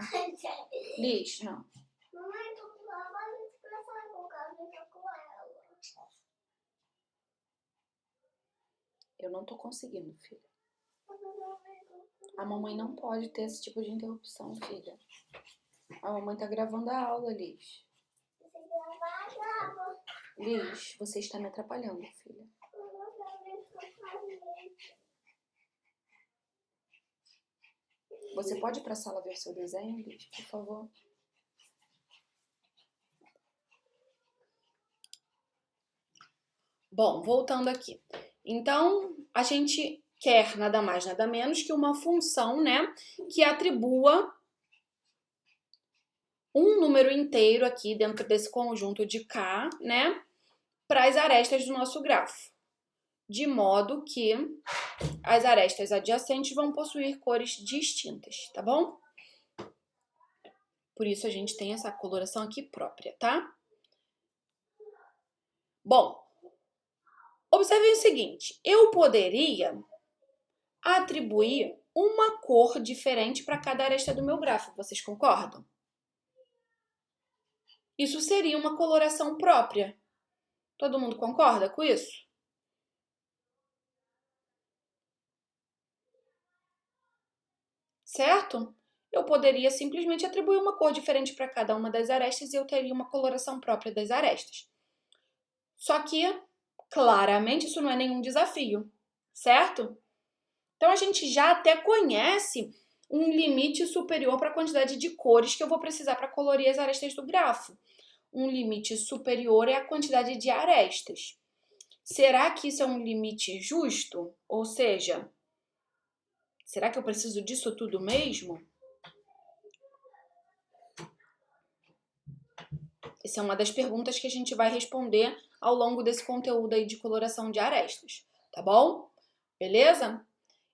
Liz, não. Mamãe, tu vai expressar com ela. Eu não tô conseguindo, filha. A mamãe não pode ter esse tipo de interrupção, filha. A mamãe tá gravando a aula, Liz. Liz, você está me atrapalhando, filha. Você pode ir pra sala ver seu desenho, Liz, por favor? Bom, voltando aqui. Então, a gente quer nada mais, nada menos que uma função, né, que atribua um número inteiro aqui dentro desse conjunto de K, né, para as arestas do nosso grafo. De modo que as arestas adjacentes vão possuir cores distintas, tá bom? Por isso a gente tem essa coloração aqui própria, tá? Bom, observem o seguinte, eu poderia atribuir uma cor diferente para cada aresta do meu grafo, vocês concordam? Isso seria uma coloração própria. Todo mundo concorda com isso? Certo? Eu poderia simplesmente atribuir uma cor diferente para cada uma das arestas e eu teria uma coloração própria das arestas. Só que, claramente, isso não é nenhum desafio, certo? Então, a gente já até conhece um limite superior para a quantidade de cores que eu vou precisar para colorir as arestas do grafo. Um limite superior é a quantidade de arestas. Será que isso é um limite justo? Ou seja, será que eu preciso disso tudo mesmo? Essa é uma das perguntas que a gente vai responder ao longo desse conteúdo aí de coloração de arestas, tá bom? Beleza?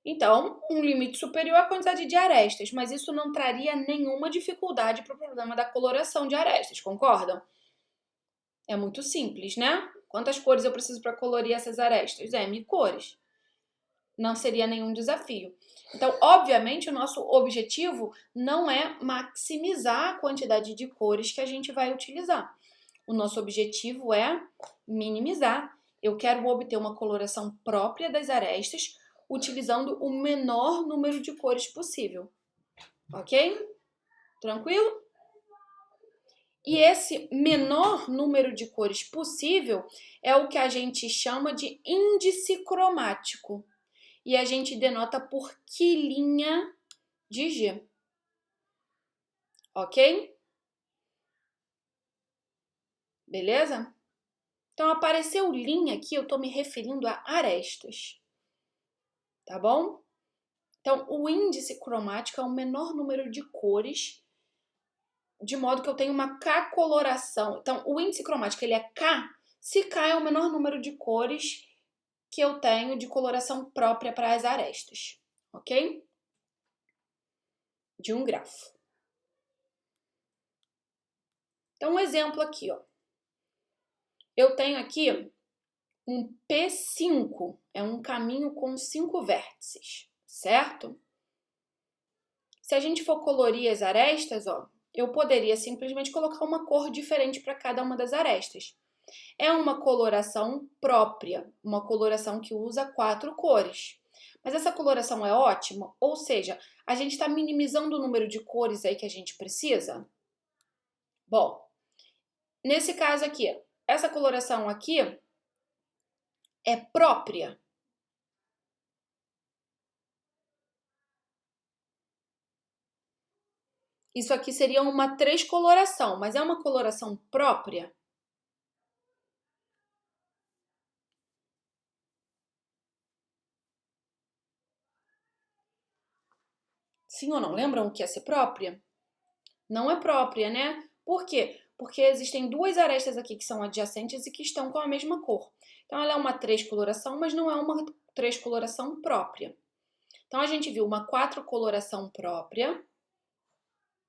Então, um limite superior à quantidade de arestas, mas isso não traria nenhuma dificuldade para o problema da coloração de arestas, concordam? É muito simples, né? Quantas cores eu preciso para colorir essas arestas? M cores. Não seria nenhum desafio. Então, obviamente, o nosso objetivo não é maximizar a quantidade de cores que a gente vai utilizar. O nosso objetivo é minimizar. Eu quero obter uma coloração própria das arestas, utilizando o menor número de cores possível. Ok? Tranquilo? E esse menor número de cores possível é o que a gente chama de índice cromático. E a gente denota por quilinha de G. Ok? Beleza? Então, apareceu linha aqui, eu estou me referindo a arestas. Tá bom? Então, o índice cromático é o menor número de cores, de modo que eu tenho uma K-coloração. Então, o índice cromático ele é K, se K é o menor número de cores que eu tenho de coloração própria para as arestas, ok? De um grafo. Então, um exemplo aqui, ó. Eu tenho aqui um P5, é um caminho com 5 vértices, certo? Se a gente for colorir as arestas, ó, eu poderia simplesmente colocar uma cor diferente para cada uma das arestas. É uma coloração própria, uma coloração que usa 4 cores. Mas essa coloração é ótima? Ou seja, a gente está minimizando o número de cores aí que a gente precisa? Bom, nesse caso aqui, essa coloração aqui é própria. Isso aqui seria uma transcoloração, mas é uma coloração própria? Sim ou não? Lembram o que é ser própria? Não é própria, né? Por quê? Porque existem duas arestas aqui que são adjacentes e que estão com a mesma cor. Então, ela é uma transcoloração, mas não é uma transcoloração própria. Então, a gente viu uma 4 coloração própria,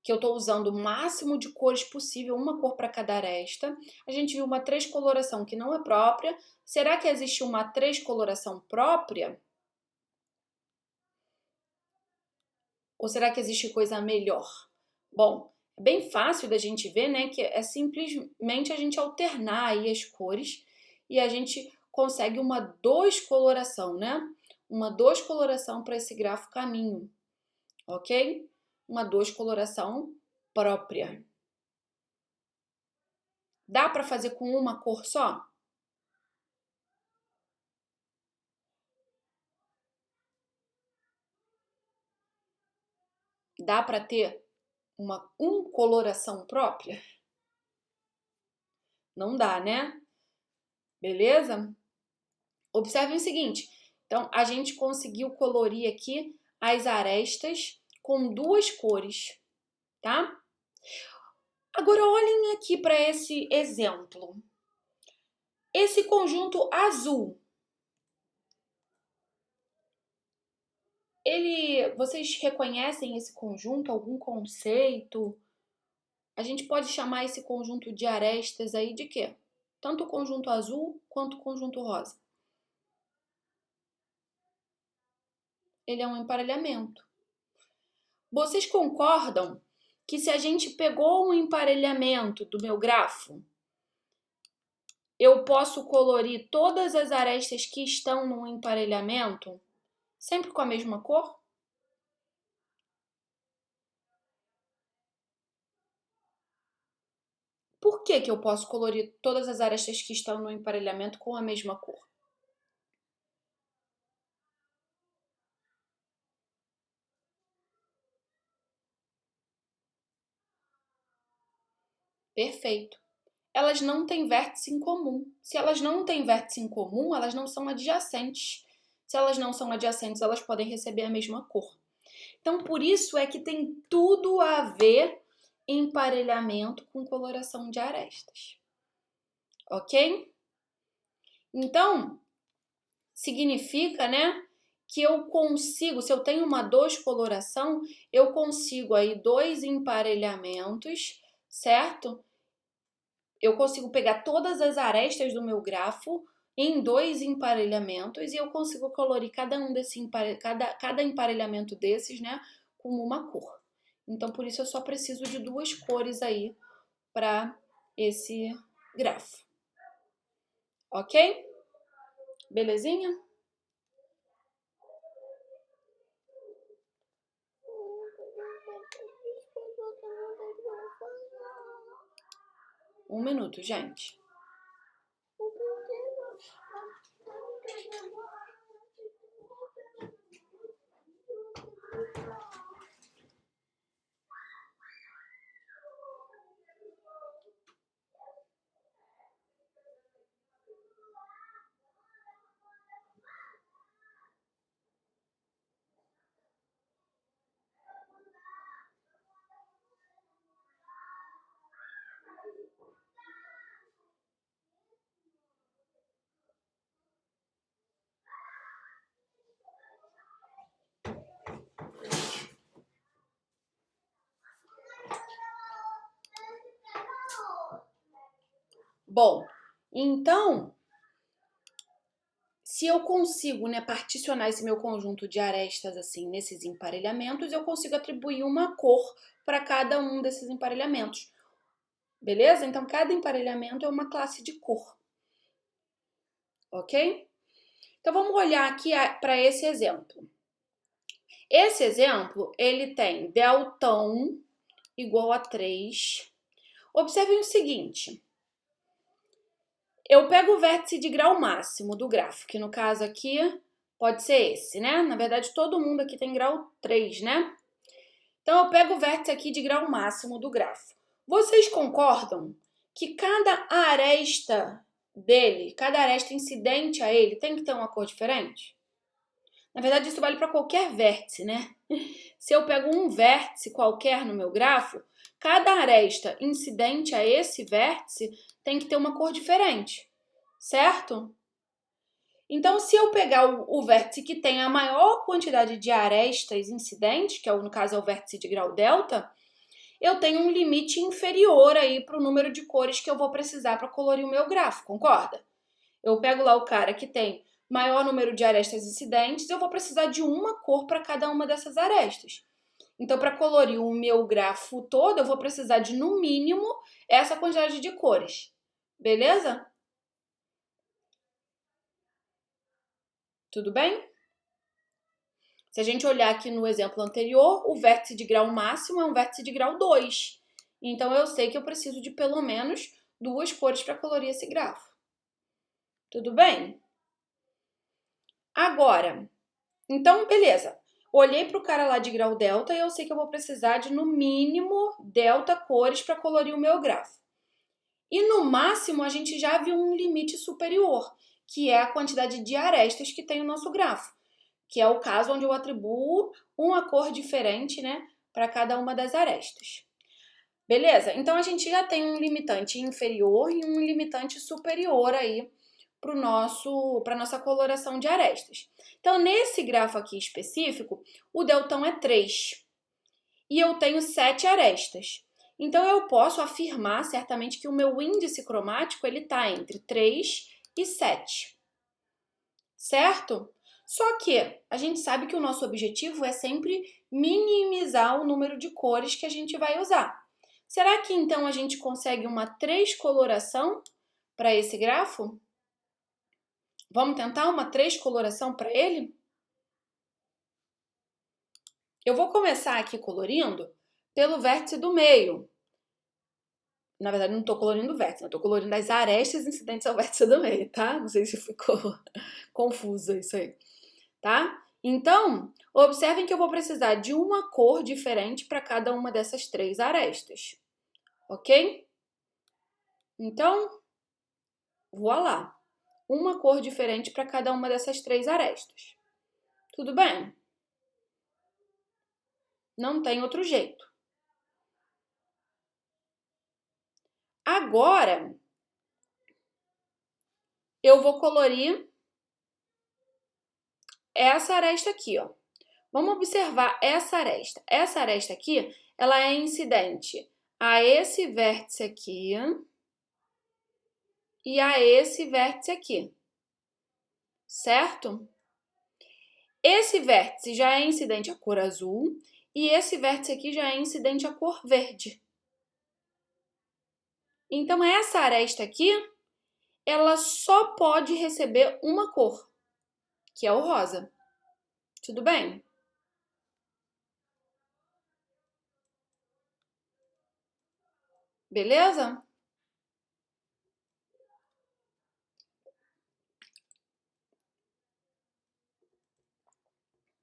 que eu estou usando o máximo de cores possível, uma cor para cada aresta. A gente viu uma transcoloração que não é própria. Será que existe uma transcoloração própria? Ou será que existe coisa melhor? Bom, é bem fácil da gente ver, né, que é simplesmente a gente alternar aí as cores e a gente consegue uma descoloração, né? Uma descoloração para esse grafo caminho, ok? Uma descoloração própria. Dá para fazer com uma cor só? Dá para ter uma coloração própria? Não dá, né? Beleza? Observe o seguinte, então a gente conseguiu colorir aqui as arestas com 2 cores, tá? Agora olhem aqui para esse exemplo. Esse conjunto azul, vocês reconhecem esse conjunto, algum conceito? A gente pode chamar esse conjunto de arestas aí de quê? Tanto o conjunto azul quanto o conjunto rosa. Ele é um emparelhamento. Vocês concordam que se a gente pegou um emparelhamento do meu grafo, eu posso colorir todas as arestas que estão no emparelhamento sempre com a mesma cor? Por que eu posso colorir todas as arestas que estão no emparelhamento com a mesma cor? Perfeito. Elas não têm vértice em comum. Se elas não têm vértice em comum, elas não são adjacentes. Se elas não são adjacentes, elas podem receber a mesma cor. Então, por isso é que tem tudo a ver emparelhamento com coloração de arestas. Ok? Então, significa, né, que eu consigo, se eu tenho uma descoloração, eu consigo aí 2 emparelhamentos, certo? Eu consigo pegar todas as arestas do meu grafo em 2 emparelhamentos e eu consigo colorir cada emparelhamento desses, né, com uma cor. Então, por isso eu só preciso de 2 cores aí para esse grafo. Ok? Belezinha? Um minuto, gente. Bom, então, se eu consigo, né, particionar esse meu conjunto de arestas assim nesses emparelhamentos, eu consigo atribuir uma cor para cada um desses emparelhamentos. Beleza? Então, cada emparelhamento é uma classe de cor. Ok? Então, vamos olhar aqui para esse exemplo. Esse exemplo, ele tem deltão igual a 3. Observem o seguinte. Eu pego o vértice de grau máximo do grafo, que no caso aqui pode ser esse, né? Na verdade, todo mundo aqui tem grau 3, né? Então, eu pego o vértice aqui de grau máximo do grafo. Vocês concordam que cada aresta dele, cada aresta incidente a ele, tem que ter uma cor diferente? Na verdade, isso vale para qualquer vértice, né? Se eu pego um vértice qualquer no meu grafo, cada aresta incidente a esse vértice tem que ter uma cor diferente, certo? Então, se eu pegar o vértice que tem a maior quantidade de arestas incidentes, que no caso é o vértice de grau delta, eu tenho um limite inferior aí para o número de cores que eu vou precisar para colorir o meu grafo, concorda? Eu pego lá o cara que tem maior número de arestas incidentes, eu vou precisar de uma cor para cada uma dessas arestas. Então, para colorir o meu grafo todo, eu vou precisar de, no mínimo, essa quantidade de cores. Beleza? Tudo bem? Se a gente olhar aqui no exemplo anterior, o vértice de grau máximo é um vértice de grau 2. Então, eu sei que eu preciso de pelo menos 2 cores para colorir esse grafo. Tudo bem? Agora, então, beleza. Olhei para o cara lá de grau delta e eu sei que eu vou precisar de, no mínimo, delta cores para colorir o meu grafo. E no máximo, a gente já viu um limite superior, que é a quantidade de arestas que tem o nosso grafo, que é o caso onde eu atribuo uma cor diferente, né, para cada uma das arestas. Beleza? Então, a gente já tem um limitante inferior e um limitante superior aí para a nossa coloração de arestas. Então, nesse grafo aqui específico, o deltão é 3 e eu tenho 7 arestas. Então, eu posso afirmar certamente que o meu índice cromático está entre 3 e 7, certo? Só que a gente sabe que o nosso objetivo é sempre minimizar o número de cores que a gente vai usar. Será que então a gente consegue uma 3 coloração para esse grafo? Vamos tentar uma 3 coloração para ele? Eu vou começar aqui colorindo pelo vértice do meio. Na verdade, não estou colorindo o vértice, eu estou colorindo as arestas incidentes ao vértice do meio, tá? Não sei se ficou confuso isso aí, tá? Então, observem que eu vou precisar de uma cor diferente para cada uma dessas 3 arestas, ok? Então, voilá! Uma cor diferente para cada uma dessas 3 arestas. Tudo bem? Não tem outro jeito. Agora, eu vou colorir essa aresta aqui, ó. Vamos observar essa aresta. Essa aresta aqui, ela é incidente a esse vértice aqui e a esse vértice aqui, certo? Esse vértice já é incidente à cor azul e esse vértice aqui já é incidente à cor verde. Então, essa aresta aqui, ela só pode receber uma cor, que é o rosa. Tudo bem? Beleza?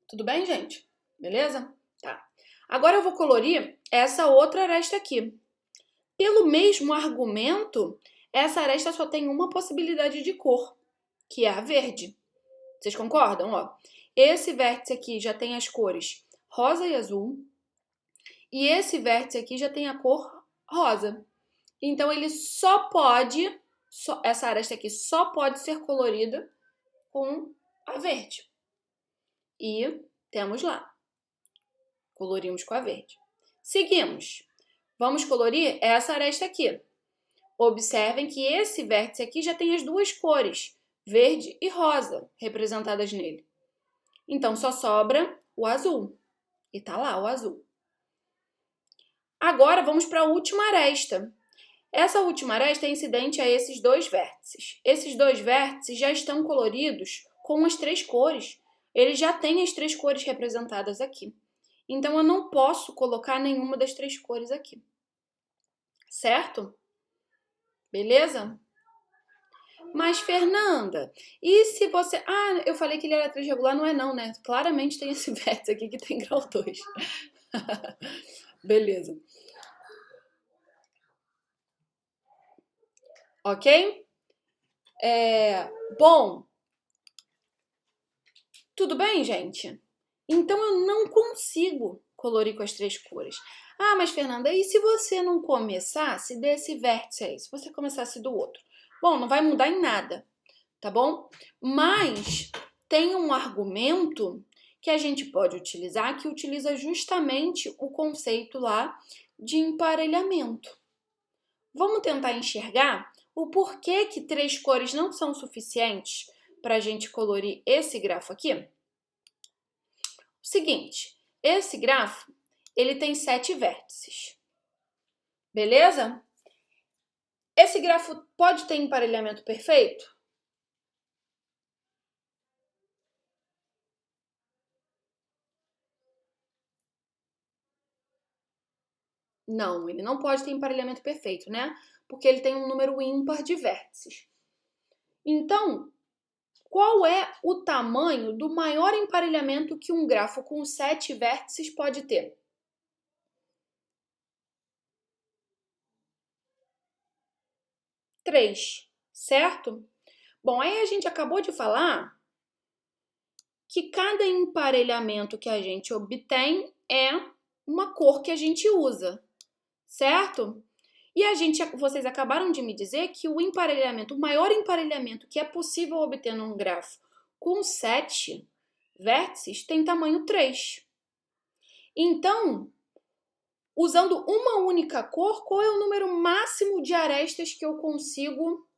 Tudo bem, gente? Beleza? Tá. Agora eu vou colorir essa outra aresta aqui. Pelo mesmo argumento, essa aresta só tem uma possibilidade de cor, que é a verde. Vocês concordam? Ó, esse vértice aqui já tem as cores rosa e azul, e esse vértice aqui já tem a cor rosa. Então, ele essa aresta aqui só pode ser colorida com a verde. E temos lá, colorimos com a verde. Seguimos. Vamos colorir essa aresta aqui. Observem que esse vértice aqui já tem as duas cores, verde e rosa, representadas nele. Então, só sobra o azul. E tá lá o azul. Agora, vamos para a última aresta. Essa última aresta é incidente a esses dois vértices. Esses dois vértices já estão coloridos com as três cores. Eles já têm as três cores representadas aqui. Então, eu não posso colocar nenhuma das três cores aqui. Certo? Beleza? Mas, Fernanda, e se você... Ah, eu falei que ele era triangular, não é não, né? Claramente tem esse vértice aqui que tem grau 2. Beleza. Ok? Bom, tudo bem, gente? Então, eu não consigo colorir com as três cores. Ah, mas, Fernanda, e se você não começasse desse vértice aí? Se você começasse do outro? Bom, não vai mudar em nada, tá bom? Mas tem um argumento que a gente pode utilizar que utiliza justamente o conceito lá de emparelhamento. Vamos tentar enxergar o porquê que três cores não são suficientes para a gente colorir esse grafo aqui? O seguinte, esse grafo ele tem 7 vértices, beleza? Esse grafo pode ter emparelhamento perfeito? Não, ele não pode ter emparelhamento perfeito, né? Porque ele tem um número ímpar de vértices. Então, qual é o tamanho do maior emparelhamento que um grafo com 7 vértices pode ter? 3, certo? Bom, aí a gente acabou de falar que cada emparelhamento que a gente obtém é uma cor que a gente usa, certo? E vocês acabaram de me dizer que o emparelhamento, o maior emparelhamento que é possível obter num grafo com 7 vértices tem tamanho 3. Então, usando uma única cor, qual é o número máximo de arestas que eu consigo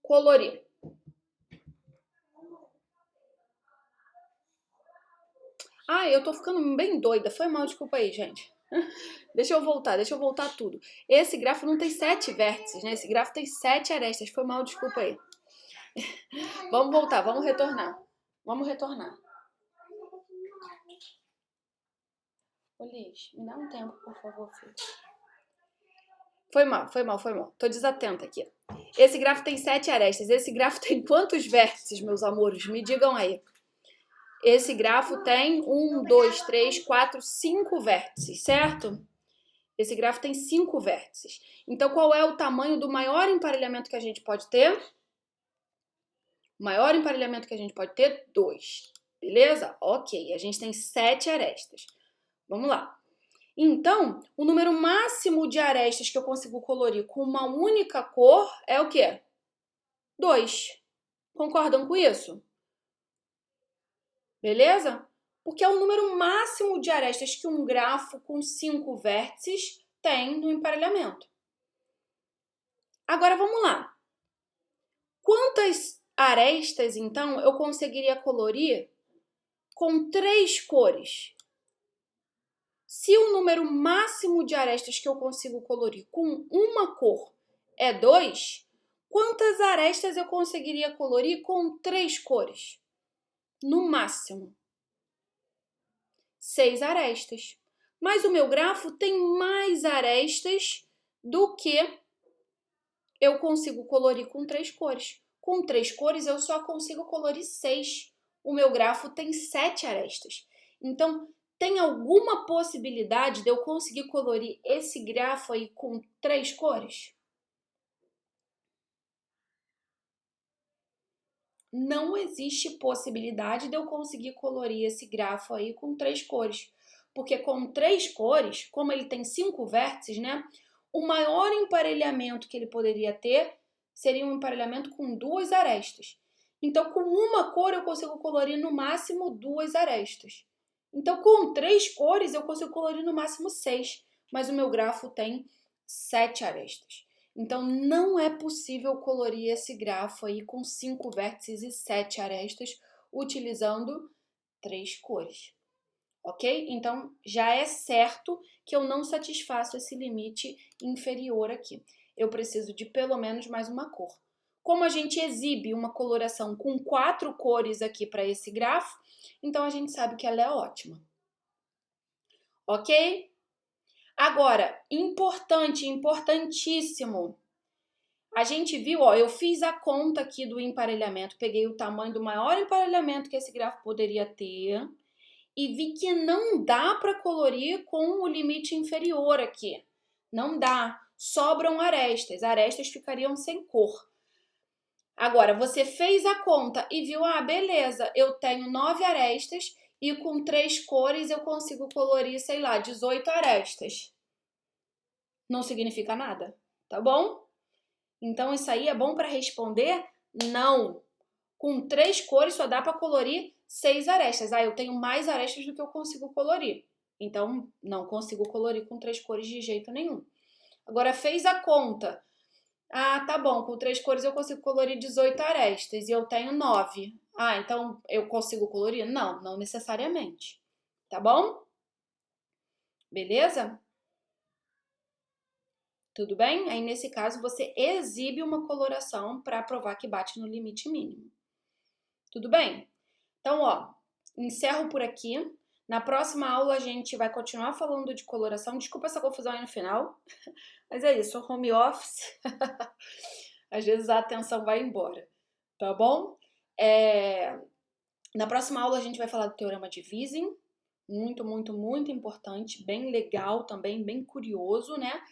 colorir? Ah, eu tô ficando bem doida. Foi mal, desculpa aí, gente. Deixa eu voltar tudo. Esse grafo não tem 7 vértices, né? Esse grafo tem 7 arestas. Foi mal, desculpa aí. Vamos voltar, vamos retornar. Vamos retornar. Ô, Liz, me dá um tempo, por favor, filho. Foi mal. Tô desatenta aqui. Esse grafo tem 7 arestas. Esse grafo tem quantos vértices, meus amores? Me digam aí. Esse grafo tem 1, 2, 3, 4, 5 vértices, certo? Esse grafo tem 5 vértices. Então, qual é o tamanho do maior emparelhamento que a gente pode ter? O maior emparelhamento que a gente pode ter, 2. Beleza? Ok, a gente tem 7 arestas. Vamos lá. Então, o número máximo de arestas que eu consigo colorir com uma única cor é o quê? 2. Concordam com isso? Beleza? Porque é o número máximo de arestas que um grafo com 5 vértices tem no emparelhamento. Agora, vamos lá. Quantas arestas, então, eu conseguiria colorir com 3 cores? Se o número máximo de arestas que eu consigo colorir com uma cor é 2, quantas arestas eu conseguiria colorir com 3 cores? No máximo. 6 arestas. Mas o meu grafo tem mais arestas do que eu consigo colorir com 3 cores. Com 3 cores eu só consigo colorir 6. O meu grafo tem 7 arestas. Então, tem alguma possibilidade de eu conseguir colorir esse grafo aí com 3 cores? Não existe possibilidade de eu conseguir colorir esse grafo aí com 3 cores. Porque com 3 cores, como ele tem 5 vértices, né? O maior emparelhamento que ele poderia ter seria um emparelhamento com 2 arestas. Então, com uma cor eu consigo colorir no máximo 2 arestas. Então, com 3 cores eu consigo colorir no máximo 6. Mas o meu grafo tem 7 arestas. Então, não é possível colorir esse grafo aí com 5 vértices e 7 arestas utilizando 3 cores, ok? Então, já é certo que eu não satisfaço esse limite inferior aqui. Eu preciso de pelo menos mais uma cor. Como a gente exibe uma coloração com 4 cores aqui para esse grafo, então a gente sabe que ela é ótima. Ok? Agora, importante, importantíssimo. A gente viu, ó, eu fiz a conta aqui do emparelhamento, peguei o tamanho do maior emparelhamento que esse grafo poderia ter e vi que não dá para colorir com o limite inferior aqui. Não dá. Sobram arestas. Arestas ficariam sem cor. Agora, você fez a conta e viu, ah, beleza, eu tenho 9 arestas e com 3 cores eu consigo colorir, sei lá, 18 arestas. Não significa nada, tá bom? Então, isso aí é bom para responder? Não. Com 3 cores só dá para colorir 6 arestas. Ah, eu tenho mais arestas do que eu consigo colorir. Então, não consigo colorir com 3 cores de jeito nenhum. Agora, fez a conta. Ah, tá bom, com 3 cores eu consigo colorir 18 arestas e eu tenho 9. Ah, então eu consigo colorir? Não, não necessariamente. Tá bom? Beleza? Tudo bem? Aí, nesse caso, você exibe uma coloração para provar que bate no limite mínimo. Tudo bem? Então, ó, encerro por aqui. Na próxima aula a gente vai continuar falando de coloração. Desculpa essa confusão aí no final, mas é isso, home office. Às vezes a atenção vai embora, tá bom? Na próxima aula a gente vai falar do teorema de Wisen. Muito, muito, muito importante, bem legal também, bem curioso, né?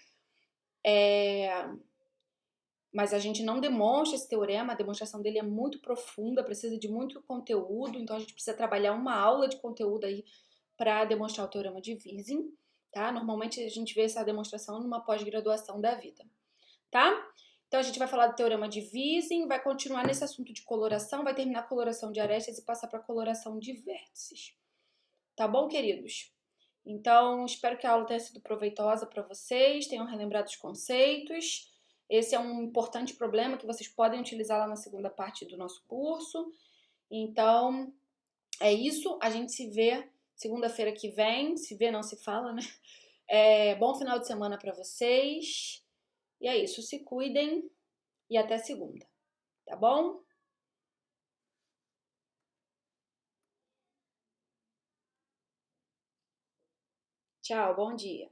Mas a gente não demonstra esse teorema, a demonstração dele é muito profunda, precisa de muito conteúdo, então a gente precisa trabalhar uma aula de conteúdo aí para demonstrar o teorema de Wisen, tá? Normalmente a gente vê essa demonstração numa pós-graduação da vida, tá? Então a gente vai falar do teorema de Wisen, vai continuar nesse assunto de coloração, vai terminar a coloração de arestas e passar para a coloração de vértices. Tá bom, queridos? Então, espero que a aula tenha sido proveitosa para vocês, tenham relembrado os conceitos. Esse é um importante problema que vocês podem utilizar lá na segunda parte do nosso curso. Então, é isso. A gente se vê segunda-feira que vem. Se vê, não se fala, né? Bom final de semana para vocês. E é isso. Se cuidem e até segunda. Tá bom? Tchau, bom dia.